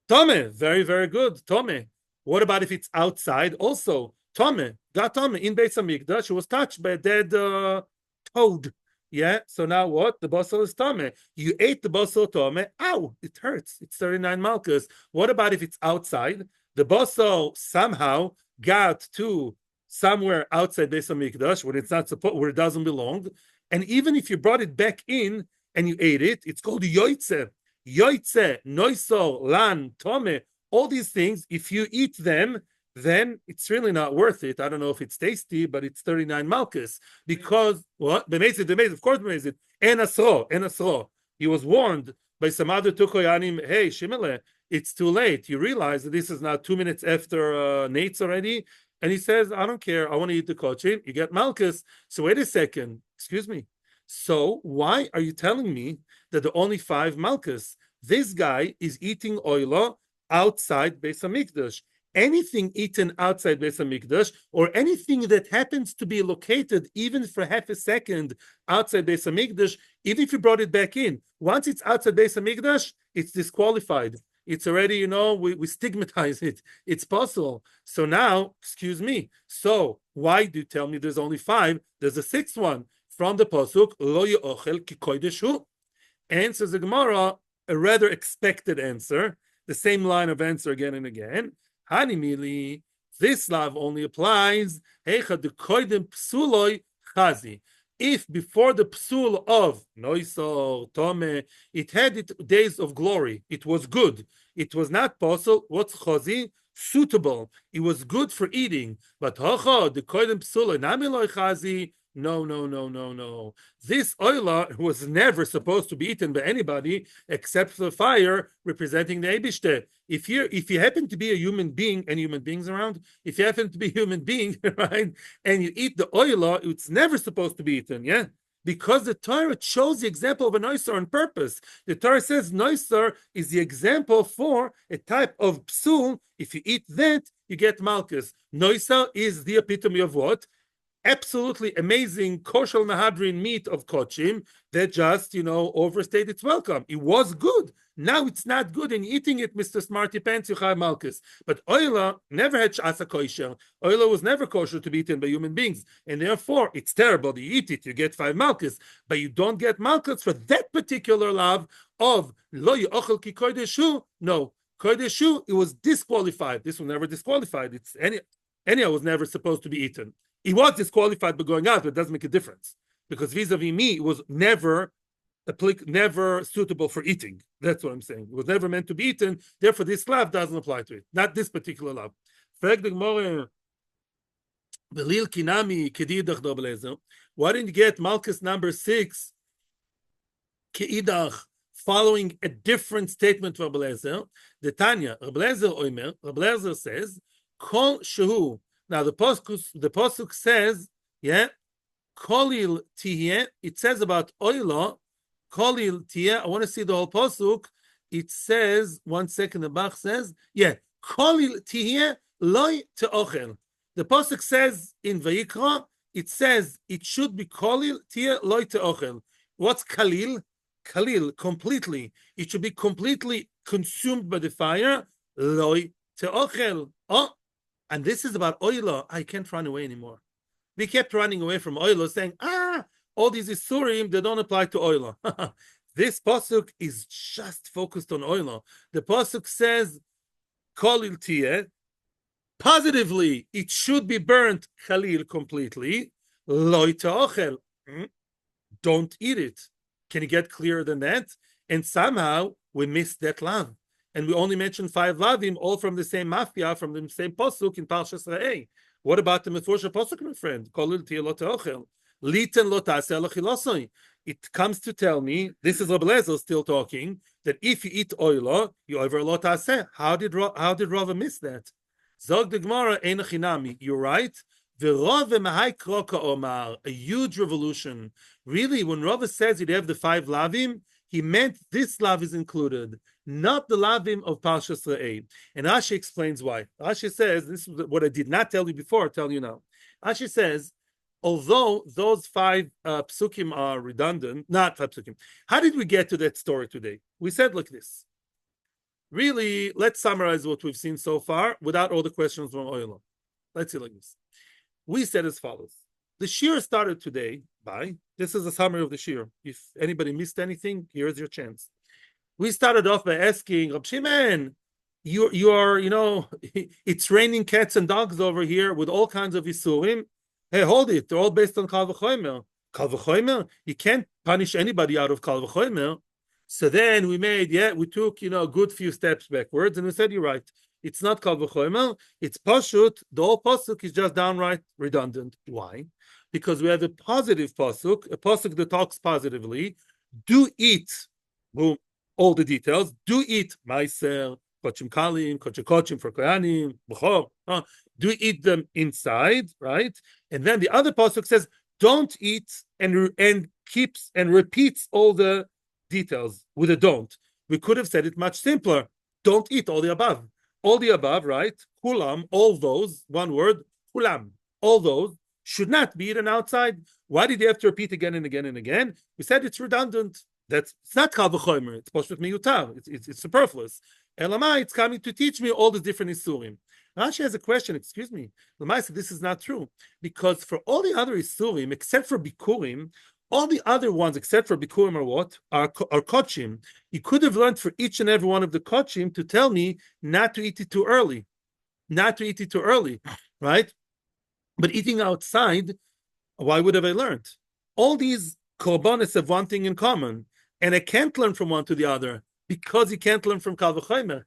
Tome, very, very good. Tome. What about if it's outside? Also, Tome in Beis HaMikdash, it was touched by a dead toad. Yeah, so now what? The basal is Tome. You ate the basal Tome. Ow, it hurts. It's 39 malchus. What about if it's outside? The basal somehow got to somewhere outside Beis HaMikdash where it's not supposed, where it doesn't belong. And even if you brought it back in and you ate it, it's called yoitze. Yoitze, noiso, lan, Tome. All these things, if you eat them, then it's really not worth it. I don't know if it's tasty, but it's 39 malchus. Because, what? Of course, Bemezid. En asro. He was warned by some other two koyanim, hey, Shimele, it's too late. You realize that this is now 2 minutes after Nate's already. And he says, I don't care. I want to eat the kodashim. You get malchus. So wait a second. Excuse me. So why are you telling me that there are only 5 malchus? This guy is eating oilo outside Beis HaMikdash. Anything eaten outside Beis HaMikdash, or anything that happens to be located even for half a second outside Beis HaMikdash, even if you brought it back in, once it's outside Beis HaMikdash, it's disqualified. It's already, we stigmatize it. It's possible. So now, excuse me. So why do you tell me there's only 5? There's a 6th one from the pasuk Lo Yochel Ki Koideshu. Answers the Gemara, a rather expected answer. The same line of answer again and again. Hanimili, this lav only applies if before the psul of noiso tome, it had days of glory. It was good. It was not possible. What's chazi? Suitable. It was good for eating. But the koidem psul namiloi chazi. No. This oila was never supposed to be eaten by anybody except for the fire representing the Eibishter. If you happen to be a human being, any human beings around, if you happen to be a human being, right, and you eat the oila, it's never supposed to be eaten, yeah? Because the Torah chose the example of a noisar on purpose. The Torah says noisar is the example for a type of psul. If you eat that, you get malchus. Noisar is the epitome of what? Absolutely amazing kosher mahadrin meat of kodashim that just, overstayed its welcome. It was good. Now it's not good, and eating it, Mr. Smarty Pants, you have malchus. But oila never had shasa kosher. Oila was never kosher to be eaten by human beings, and therefore it's terrible. You eat it, you get 5 malchus, but you don't get malchus for that particular love of lo yochel ki kodashu. No, kodashu, it was disqualified. This was never disqualified. It's anyhow was never supposed to be eaten. He was disqualified by going out, but it doesn't make a difference because vis-a-vis me, it was never suitable for eating. That's what I'm saying. It was never meant to be eaten. Therefore, this lav doesn't apply to it. Not this particular lav. Why didn't you get Malchus number 6? Ke'idach, following a different statement from Rabbi Lezer. The Tanya, Rabbi Lezer says, Kol shehu. Now the pasuk says, kolil tihye. It says about oila, kolil tihye. I want to see the whole pasuk. It says, one second, the Bach says, kolil tihye loy te'ochel. The pasuk says in Vayikra, it says it should be kolil tihye loy te'ochel. What's kalil? Kalil, completely. It should be completely consumed by the fire. Loy te'ochel. Oh. And this is about oila. I can't run away anymore. We kept running away from oila, saying, all these isurim, they don't apply to oila. This pasuk is just focused on oila. The pasuk says, kolil tiyeh, positively, it should be burnt khalil completely. Lo ta'ochel, don't eat it. Can you get clearer than that? And somehow we missed that lav. And we only mentioned 5 lavim, all from the same mafia, from the same posuk in Parshas Ra'eh. What about the Mefursha posuk, my friend? It comes to tell me, this is Rabbi Lezer still talking, that if you eat oila, you over lo ta'aseh. How did Rava miss that? Zog the Gemara, ein chinami. You're right. A huge revolution. Really, when Rava says you'd have the 5 lavim, he meant this lav is included, not the lavim of Parshas Re'eh. And Rashi explains why. Rashi says, this is what I did not tell you before, I'll tell you now. Rashi says, although those 5 psukim are redundant, not 5 psukim, how did we get to that story today? We said like this. Really, let's summarize what we've seen so far without all the questions from Oilam. Let's see like this. We said as follows. The Shiur started today by, this is a summary of the Shiur. If anybody missed anything, here's your chance. We started off by asking, Rab Shimon, you are, it's raining cats and dogs over here with all kinds of isurim. Hey, hold it. They're all based on Kal V'chomer. Kal V'chomer? You can't punish anybody out of Kal V'chomer. So then we took, a good few steps backwards, and we said, you're right. It's not Kal V'chomer. It's Pashut. The whole pasuk is just downright redundant. Why? Because we have a positive pasuk, a pasuk that talks positively. Do eat, boom, all the details. Do eat meiser, kochim kalim, kochim for koyanim, b'chor. Do eat them inside, right? And then the other pasuk says, don't eat, and keeps and repeats all the details with a don't. We could have said it much simpler. Don't eat all the above. All the above, right? Kulam, all those, one word, kulam, all those should not be eaten outside. Why did you have to repeat again and again and again? We said it's redundant. It's not Kal V'chomer. It's Poshut Miyutar. It's superfluous. Elamai, it's coming to teach me all the different Isurim. Rashi has a question. Excuse me. Elamai said this is not true because for all the other Isurim, except for Bikurim, all the other ones except for Bikurim are what? Are kodashim. You could have learned for each and every one of the kodashim to tell me not to eat it too early. Not to eat it too early, right? But eating outside, why would have I learned? All these korbanos have one thing in common, and I can't learn from one to the other because you can't learn from Kal V'chomer.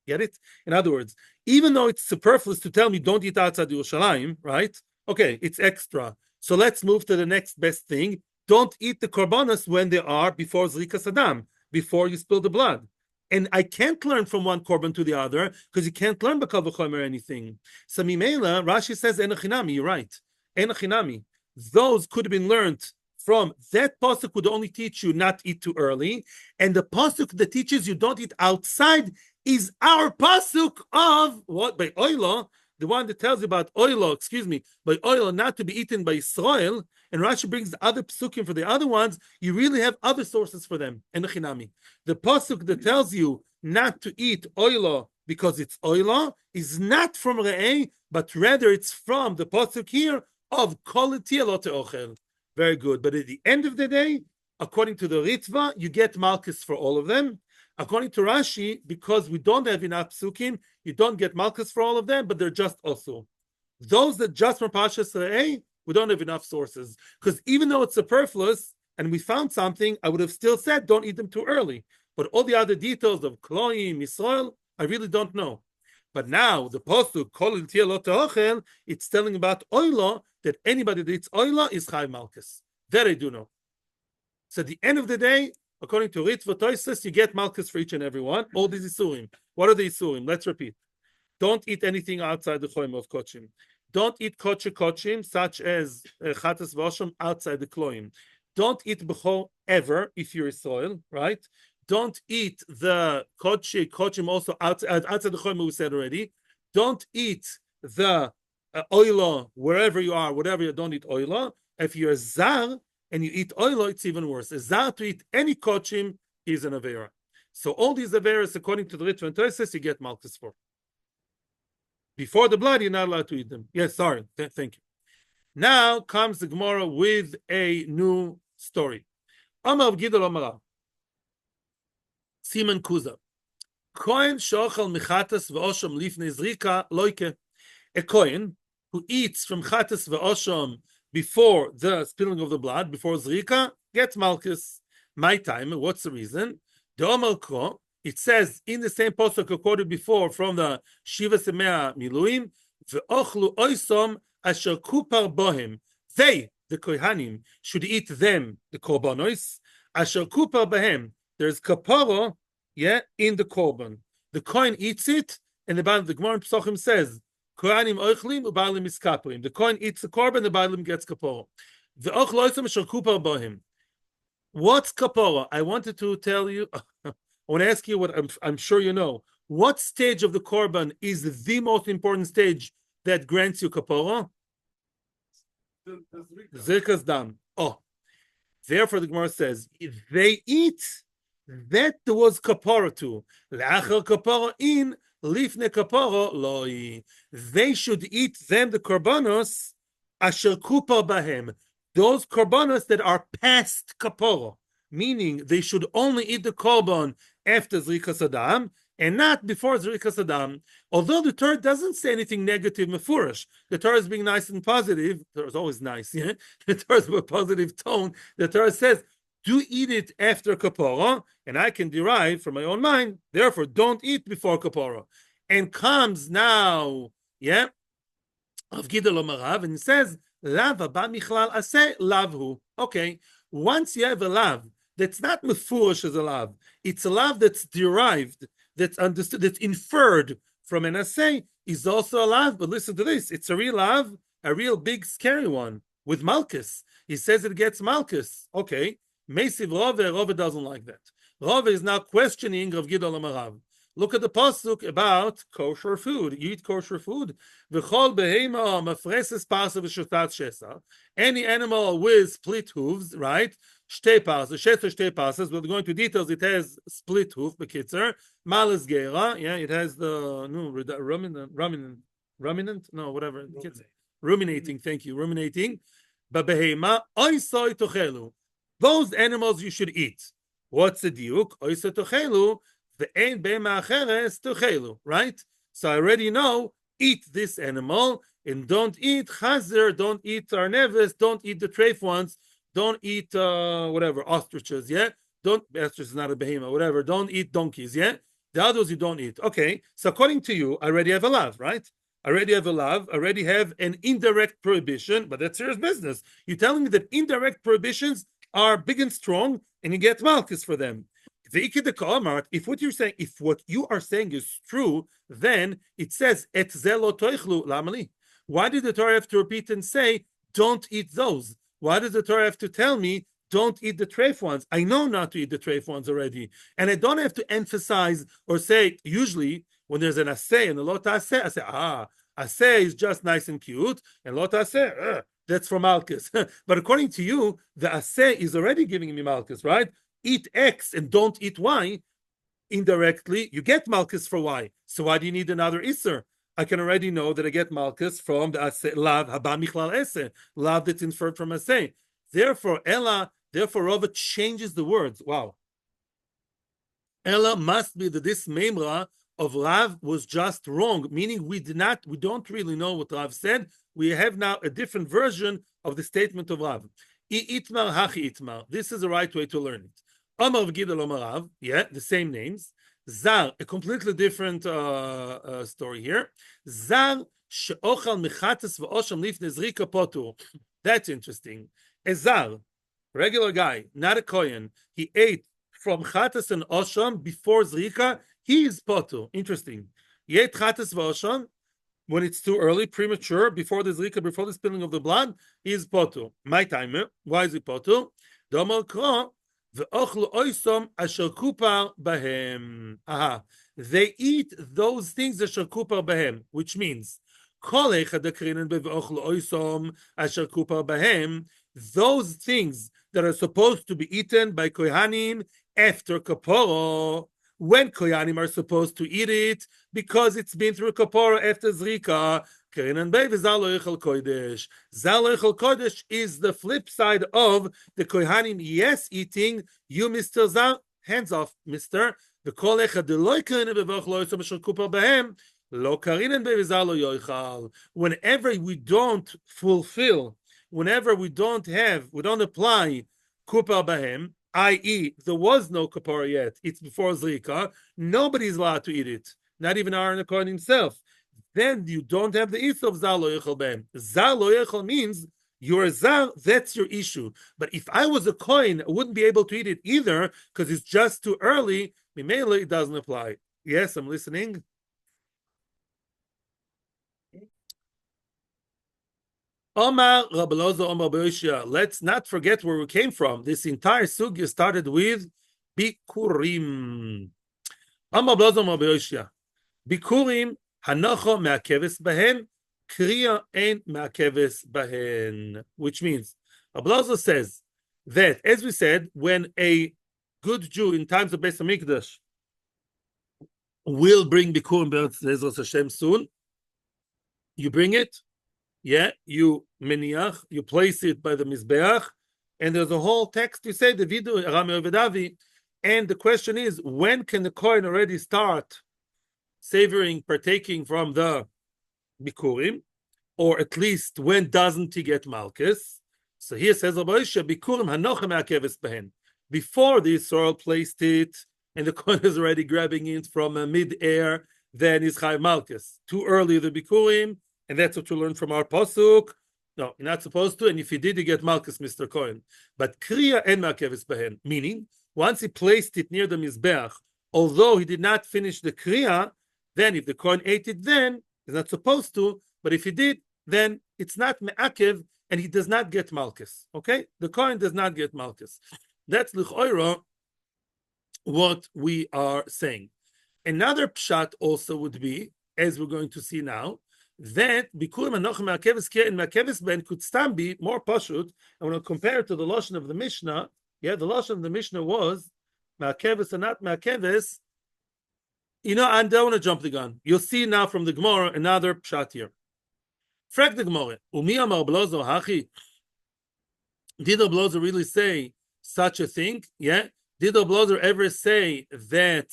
Get it? In other words, even though it's superfluous to tell me don't eat outside Yerushalayim, right? Okay, it's extra. So let's move to the next best thing. Don't eat the korbanos when they are before Zrikas Adam, before you spill the blood. And I can't learn from one korban to the other because you can't learn B'Kal V'chomer anything. So Mimela, Rashi says, Enochinami, you're right. Enochinami. Those could have been learned from that pasuk would only teach you not eat too early, and the pasuk that teaches you don't eat outside is our pasuk of what by oila, the one that tells you about oila, by oila not to be eaten by Israel. And Rashi brings the other psukim for the other ones. You really have other sources for them. And the pasuk that tells you not to eat oila because it's oila is not from Re'eh, but rather it's from the pasuk here of kol lo te'ochel. Very good. But at the end of the day, according to the Ritva, you get Malchus for all of them. According to Rashi, because we don't have enough psukim, you don't get Malchus for all of them, but they're just also. Those that just from Parshas Re'eh, we don't have enough sources. Because even though it's superfluous, and we found something, I would have still said, don't eat them too early. But all the other details of Kloim, Yisrael, I really don't know. But now, the Pasuk, Kol lo te'ochel, it's telling about Oila, that anybody that eats Oila is Chai Malchus. That I do know. So at the end of the day, according to Ritva Toises, you get Malchus for each and every one. All these Isurim. What are the Isurim? Let's repeat. Don't eat anything outside the Choim of Kochim. Don't eat kochim, such as Chatas V'Osham, outside the Kloim. Don't eat Bechor ever, if you're Israel, right? Don't eat the kochim also outside the Choim, we said already. Don't eat the oila, wherever you are, whatever you don't eat oila. If you're Zar, and you eat oila, it's even worse. A Zar to eat any kochim is an Avera. So all these Averas, according to the Ritva and Toises, you get Malchus for. Before the blood, you're not allowed to eat them. Yes, sorry. Thank you. Now comes the Gemara with a new story. Amar Gidol Amara. Siman Kuza. Kohen shochal michatas ve'osham lifnei zrika loike. A Kohen who eats from chatas ve'osham before the spilling of the blood, before zrika, gets Malchus. My time. What's the reason? The Omar Ko. It says in the same pasuk I quoted before from the Shiva Semea Miluim, ve'ochlu oisom asher kupar bohem. They, the Kohanim, should eat them, the korbanos. Asher kupar bohem. There's kapara, in the korban. The Kohen eats it, and the Gemara Pesachim says, Kohanim oichlim u'balim iskaperim. The Kohen eats the korban, the balim gets kapara. Ve'ochlu oisom asher kupar bohem. What's kapara? I wanted to tell you. I want to ask you what I'm sure you know. What stage of the korban is the most important stage that grants you kapara? Zirkas dam. Oh, therefore the Gemara says if they eat, that there was kapara to. Le'achar kapara in lifne kapara loi. They should eat them the korbanos asher kupar bahem. Those korbanos that are past kapara, meaning they should only eat the korban after Zrikas Adam and not before Zrikas Adam. Although the Torah doesn't say anything negative, mefurish, the Torah is being nice and positive. The Torah is always nice, yeah? The Torah is a positive tone. The Torah says, do eat it after Kapara, and I can derive from my own mind, therefore don't eat before Kapara. And comes now, of Gidol Omarav, and it says, Lava ba michlal aseh lavhu. Okay, once you have a lav, that's not mefurish as a lav. It's a lav that's derived, that's understood, that's inferred from an assay, is also a lav. But listen to this: it's a real lav, a real big scary one with Malchus. He says it gets Malchus. Okay, Mesiv Rove doesn't like that. Rove is now questioning of Gidol Amarav. Look at the pasuk about kosher food. You eat kosher food. V'chol behema mafreses pasa v'shotat shesa. Any animal with split hooves, right? Shtei pasas, shesa shtei pasas. We'll go into details. It has split hoof, bekitzer. Malas gera. Yeah, it has the ruminant. No, whatever. Ruminating. Thank you. Ruminating. But behema oisoi tochelu. Those animals you should eat. What's the diuk? Oisoi tochelu. Right? So I already know, eat this animal and don't eat chazer, don't eat arneves, don't eat the treif ones, don't eat whatever, ostriches, don't, ostrich is not a behemoth, whatever, don't eat donkeys, the others you don't eat. Okay, so according to you, I already have a lav, right? I already have a lav, I already have an indirect prohibition, but that's serious business. You're telling me that indirect prohibitions are big and strong and you get malchus for them. If what you are saying is true, then it says et zelo toichlu lamali. Why did the Torah have to repeat and say don't eat those? Why does the Torah have to tell me don't eat the treif ones? I know not to eat the treif ones already. And I don't have to emphasize or say, usually when there's an aseh and a lot aseh, I say, aseh is just nice and cute, and lot aseh, that's for Malchus. But according to you, the aseh is already giving me Malchus, right? Eat X and don't eat Y. Indirectly, you get Malchus for Y. So why do you need another Isser? I can already know that I get Malchus from the aseh, lav haba michlal eseh, lav that's inferred from aseh. Therefore, Rava changes the words. Wow. Ella must be that this memra of Rav was just wrong, meaning we don't really know what Rav said. We have now a different version of the statement of Rav. Itmar hachi itmar. This is the right way to learn it. Amar v'gidal Amar Rav, the same names. Zar, a completely different story here. Zar she'ochal mechates v'osham lifnei zrika potur. That's interesting. A zar, regular guy, not a kohen, he ate from chatas and osham before zrika, he is potur. Interesting. He ate chatas v'osham when it's too early, premature, before the zrika, before the spilling of the blood, he is potur. My timer, why is he potur? Domar kro, ve'ochlu oisom asher kupar bahem. They eat those things asher kupar bahem, which means those things that are supposed to be eaten by Kohanim after Kaporo, when Kohanim are supposed to eat it, because it's been through Kaporo after Zrika. Zal lo yechal kodesh is the flip side of the Kohanim, yes, eating. You, Mr. Zal, hands off, Mr. The kol echad deloy kohanim bevach lo yosam asher kupar bahem. Whenever we don't fulfill, whenever we don't apply kupar bahem, i.e., there was no kapara yet, it's before zrika, nobody's allowed to eat it, not even Aaron Kohen himself. Then you don't have the issue of zal lo yechal bahem. Zal lo yechal means you're a zal, that's your issue. But if I was a Kohen, I wouldn't be able to eat it either because it's just too early. Mimele, it doesn't apply. Yes, I'm listening. Omar Rabbi Elazar Omar Beishia. Let's not forget where we came from. This entire sugya started with Bikurim. Omar Rabbi Elazar Omar Beishia. Bikurim hanocho me'akeves bahen, kriya ein me'akeves bahen. Which means, Rabbi Elazar says that, as we said, when a good Jew in times of Beis Hamikdash will bring Bikurim Be'eretz Hashem soon, you bring it, you meniach, you place it by the mizbeach, and there's a whole text. You say the vidu Rami Ovedavi, and the question is, when can the Kohen already start savoring, partaking from the bikurim, or at least when doesn't he get malchus? So here says bikurim hanochem ha'keves behen. Before the Yisrael placed it, and the Kohen is already grabbing it from mid-air, then is chayv malchus. Too early the bikurim. And that's what you learn from our pasuk. No, you're not supposed to. And if you did, you get malchus, Mr. Cohen. But kriya en ma'akeves behen, meaning once he placed it near the mizbeach, although he did not finish the kriya, then if the Cohen ate it, then he's not supposed to. But if he did, then it's not me'akev, and he does not get malchus. Okay, the Cohen does not get malchus. That's l'choira what we are saying. Another pshat also would be, as we're going to see now, that bikurim hanochim me'akeves kriya and me'akeves ben could still be more pashut. And when I compare it to the lashon of the Mishnah, the lashon of the Mishnah was me'akeves and not me'akeves. I don't want to jump the gun. You'll see now from the Gemara another pshat here. Frag the Gemara. Umi amar Blazo hachi. Did the Blazo really say such a thing? Did the Blazo ever say that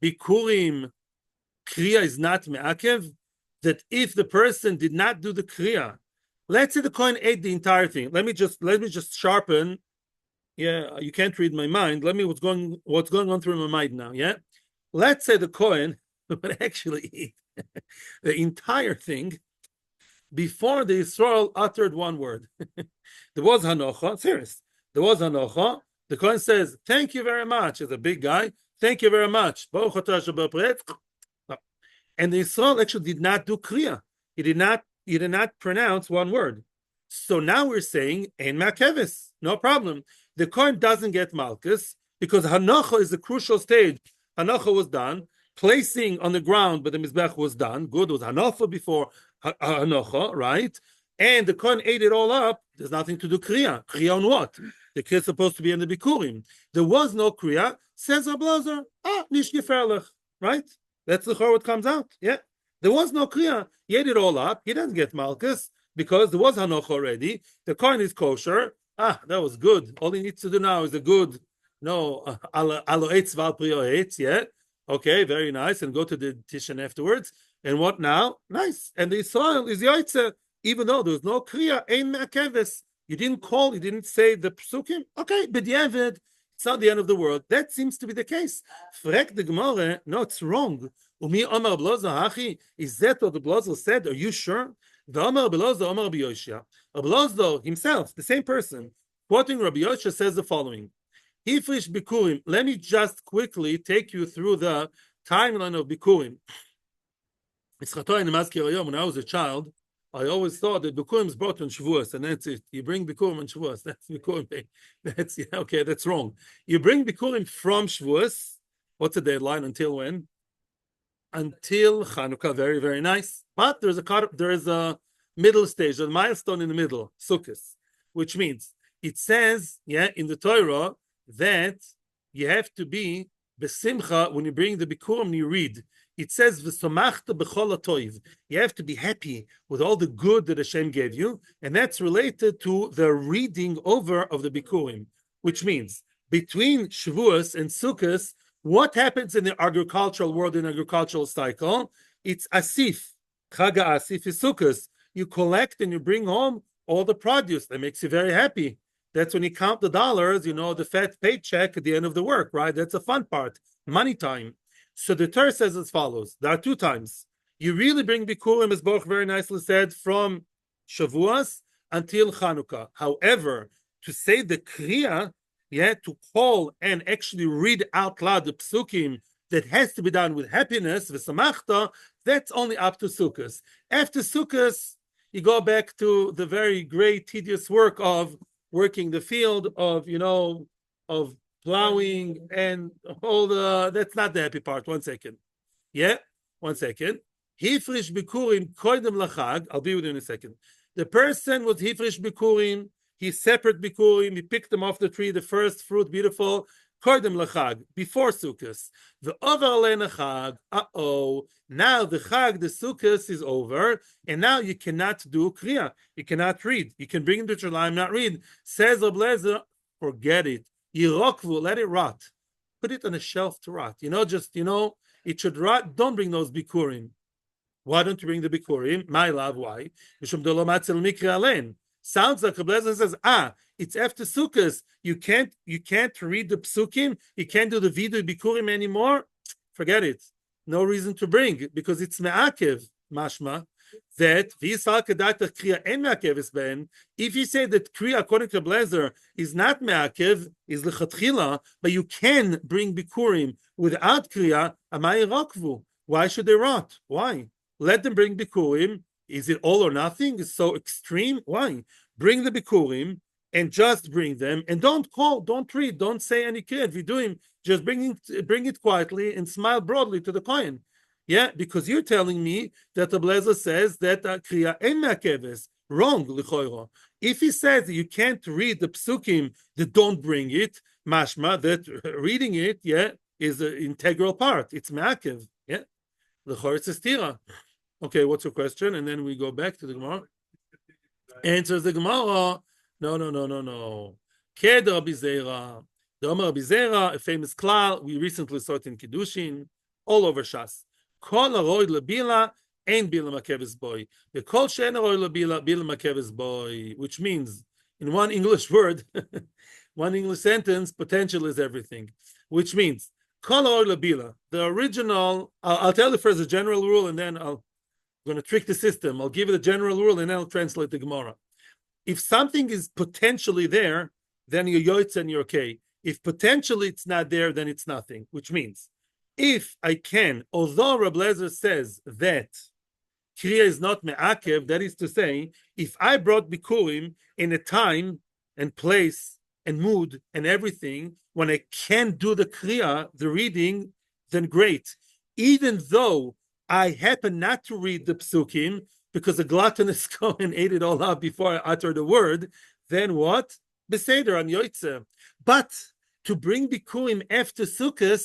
bikurim kriya is not me'akev? That if the person did not do the kriya, let's say the Kohen ate the entire thing. Let me just sharpen. You can't read my mind. Let me what's going on through my mind now. Let's say the Kohen would actually eat the entire thing before the Yisrael uttered one word. There was hanocha. Serious. There was hanocha. The Kohen says, "Thank you very much." As a big guy, thank you very much. And the Yisrael actually did not do kriya. He did not pronounce one word. So now we're saying ein ma'akeves, no problem. The Kohen doesn't get malchus because hanocha is a crucial stage. Hanocha was done, placing on the ground, but the mizbech was done. Good, it was hanocha before hanocha, right? And the Kohen ate it all up. There's nothing to do kriya. Kriya on what? The kriya is supposed to be in the bikurim. There was no kriya. Says Ablazer, nish geferlich, right? That's the what comes out. Yeah, there was no kriya. He ate it all up. He doesn't get malchus because there was hanocha already. The Kohen is kosher. That was good. All he needs to do now is a good, no, alo eitz val prio eitz, yeah. Okay, very nice. And go to the tishan afterwards. And what now? Nice. And the soil is yaitze, even though there was no kriya, ein me'akeves. You didn't call, you didn't say the psukim. Okay, b'diavad, it's not the end of the world. That seems to be the case. Frek the Gemara, no, it's wrong. Umi Omar Blazer Hachi, is that what the Blazer said? Are you sure? The Omar Blazer, Omar Rabbi Yoshia. Blazer himself, the same person, quoting Rabbi Yoshia, says the following. Hifrish Bikurim. Let me just quickly take you through the timeline of Bikurim. When I was a child, I always thought that Bikurim is brought on Shavuos, and that's it. You bring Bikurim on Shavuos. That's Bikurim. That's, yeah, okay, that's wrong. You bring Bikurim from Shavuos. What's the deadline? Until when? Until Chanukah. Very, very nice. But there is a middle stage, a milestone in the middle, Sukkot, which means it says, yeah, in the Torah that you have to be besimcha when you bring the Bikurim. You read. It says, "V'somachta b'chol hatoiv." You have to be happy with all the good that Hashem gave you, and that's related to the reading over of the Bikurim, which means between Shavuos and Sukkot, what happens in the agricultural world, in the agricultural cycle? It's Asif. Chaga Asif is Sukkot. You collect and you bring home all the produce. That makes you very happy. That's when you count the dollars, the fat paycheck at the end of the work, right? That's a fun part, money time. So the Torah says as follows. There are two times. You really bring Bikurim, as Baruch very nicely said, from Shavuos until Chanukah. However, to say the Kriya, to call and actually read out loud the Psukim, that has to be done with happiness, V'samachta, that's only up to Sukkot. After Sukkot, you go back to the very great, tedious work of working the field, of plowing and all that's not the happy part. 1 second. Yeah, 1 second. Hifrish Bikurim koidem lachag. I'll be with you in a second. The person was Hifrish Bikurim. He separate Bikurim. He picked them off the tree, the first fruit, beautiful. Koidem lachag, before Sukkot. The over chag. Now the chag, the Sukkot is over, and now you cannot do kriya. You cannot read. You can bring it to Yerushalayim, not read. Says Oblezer, forget it. Yirokvu, let it rot. Put it on a shelf to rot. It should rot. Don't bring those bikurim. Why don't you bring the bikurim? My love, why? Sounds like a blessing says, it's after Sukkot. You can't read the psukim. You can't do the vidu bikurim anymore. Forget it. No reason to bring because it's me'akev, mashma. That if you say that kriya according to Blazer is not me'akev, is lechatchila, but you can bring bikurim without kriya, amay rokvu. Why should they rot? Why? Let them bring bikurim. Is it all or nothing? It's so extreme. Why? Bring the bikurim and just bring them, and don't call, don't read, don't say any kriya. If you're doing, just bring it quietly and smile broadly to the Kohen. Yeah, because you're telling me that the Blazer says that kriya en me'akeves. Wrong, lichoiro. If he says that you can't read the psukim, that don't bring it, mashma, that reading it, is an integral part. It's me'akev. Yeah, lichoiro it's a stira. Okay, what's your question? And then we go back to the Gemara. Answers the Gemara. No. Ked Rabbi Zera. The Omer Rabbi Zera, a famous klal. We recently saw it in Kiddushin, all over Shas. Kol haroid lebila ein bila makeves boy. The kol she'en haroid lebila bila makeves boy, which means in one English word, one English sentence, potential is everything. Which means kol haroid lebila. The original. I'll tell you first the general rule, and then I'm going to trick the system. I'll give you the general rule, and then I'll translate the Gemara. If something is potentially there, then you're yoitz and you're okay. If potentially it's not there, then it's nothing. Which means, if I can, although Rabbi Lezer says that Kriya is not me'akev. That is to say, if I brought bikurim in a time and place and mood and everything, when I can't do the kriya, the reading, then great. Even though I happen not to read the psukim because a gluttonous Kohen ate it all up before I utter the word, then what? Beseder, I'm yoitze. But to bring bikurim after Sukkot,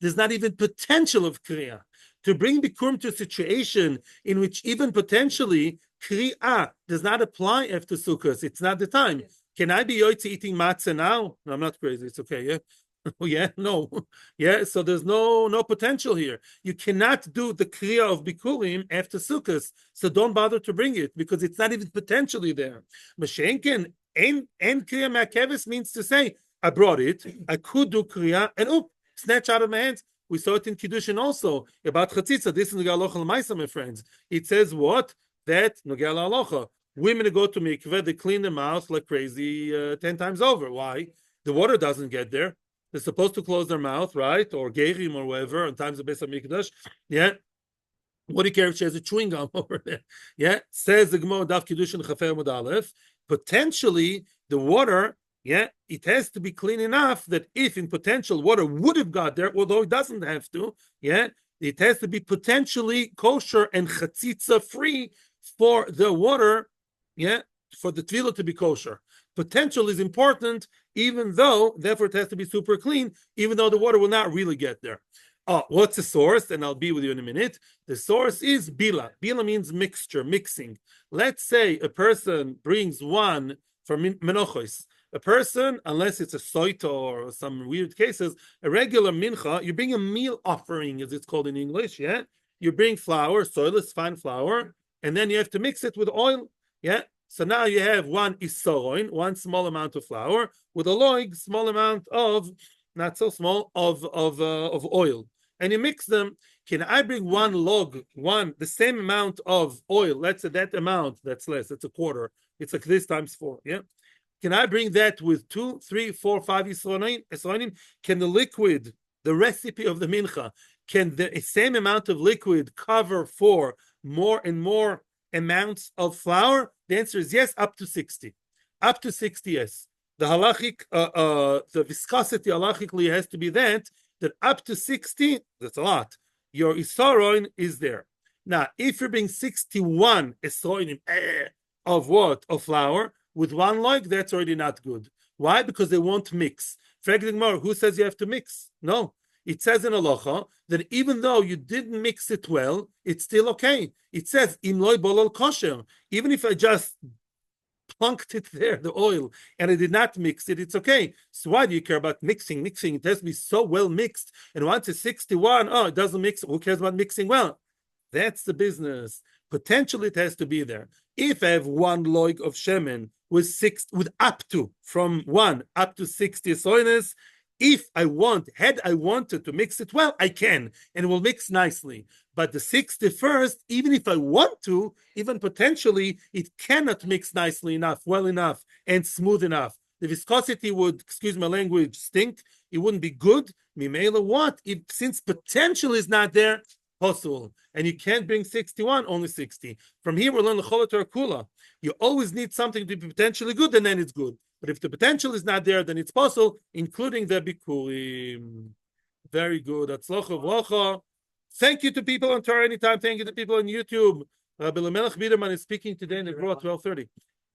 there's not even potential of kriya. To bring bikurim to a situation in which even potentially kriya does not apply after Sukkot, it's not the time. Can I be yoitze eating matzah now? No, I'm not crazy. It's okay. Yeah. Yeah, no, yeah. So there's no potential here. You cannot do the kriya of bikurim after Sukkot, so don't bother to bring it because it's not even potentially there. Mashenken en kriya ma'akeves means to say I brought it, I could do kriya, and snatch out of my hands. We saw it in Kiddushin also about chatzitza. This is Nogea Alocha L'Maisa, my friends. It says what? That Nogea Alocha. Women go to mikveh, they clean their mouth like crazy 10 times over. Why? The water doesn't get there. They're supposed to close their mouth, right? Or gerim or whatever, on times of Beis HaMikdash. Yeah. What do you care if she has a chewing gum over there? Yeah. Says the Gemara Daf Kiddushin Chafei Amud Aleph. Potentially, the water, yeah, it has to be clean enough that if in potential water would have got there, although it doesn't have to, yeah, it has to be potentially kosher and chatzitza free for the water, yeah, for the tefillah to be kosher. Potential is important, even though, therefore, it has to be super clean, even though the water will not really get there. What's the source? And I'll be with you in a minute. The source is bila. Bila means mixture, mixing. Let's say a person brings one for menochos. A person, unless it's a soito or some weird cases, a regular mincha, you bring a meal offering, as it's called in English, yeah? You bring flour, soilless, fine flour, and then you have to mix it with oil, yeah? So now you have one isoroin, one small amount of flour, with a loig, small amount of, not so small, of oil. And you mix them. Can I bring one log, the same amount of oil? Let's say that amount, that's less, that's a quarter. It's like this times 4, yeah? Can I bring that with 2, 3, 4, 5 isoroinim? Can the liquid, the recipe of the mincha, can the same amount of liquid cover for more and more amounts of flour? The answer is yes, up to 60. Up to 60, yes. The halachic, the viscosity halachically has to be that up to 60, that's a lot. Your isoroin is there. Now, if you're being 61 isoroinim of what? Of flour, with one log, that's already not good. Why? Because they won't mix. Who says you have to mix? No. It says in halacha that even though you didn't mix it well, it's still okay. It says im loy bolol kosher. Even if I just plunked it there, the oil, and I did not mix it, it's okay. So why do you care about mixing? Mixing, it has to be so well mixed. And once it's 61, it doesn't mix. Who cares about mixing well? That's the business. Potentially, it has to be there. If I have one log of shemen with up to from 1 up to 60 soines, if I wanted to mix it well, I can, and it will mix nicely. But the 61st, even if I want to, even potentially, it cannot mix nicely enough, well enough, and smooth enough. The viscosity would, excuse my language, stink. It wouldn't be good. Mimela what? Since potential is not there, possible. And you can't bring 61, only 60. From here, we'll learn the Cholator Kula. You always need something to be potentially good, and then it's good. But if the potential is not there, then it's possible, including the bikurim. Very good. Atzlocha v'locha. Thank you to people on Torah Anytime. Thank you to people on YouTube. Rabbi Melech Biderman is speaking today in the Grow at 12:30.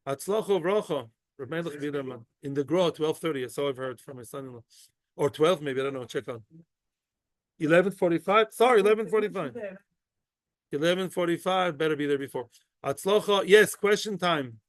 Atzlocha v'locha. Rabbi Melech Biderman in the Grow at 12:30. So I've heard from my son-in-law. Or 12, maybe. I don't know. Check on. 11:45. Sorry, 11:45. 11:45. Better be there before. Atzlocha. Yes, question time.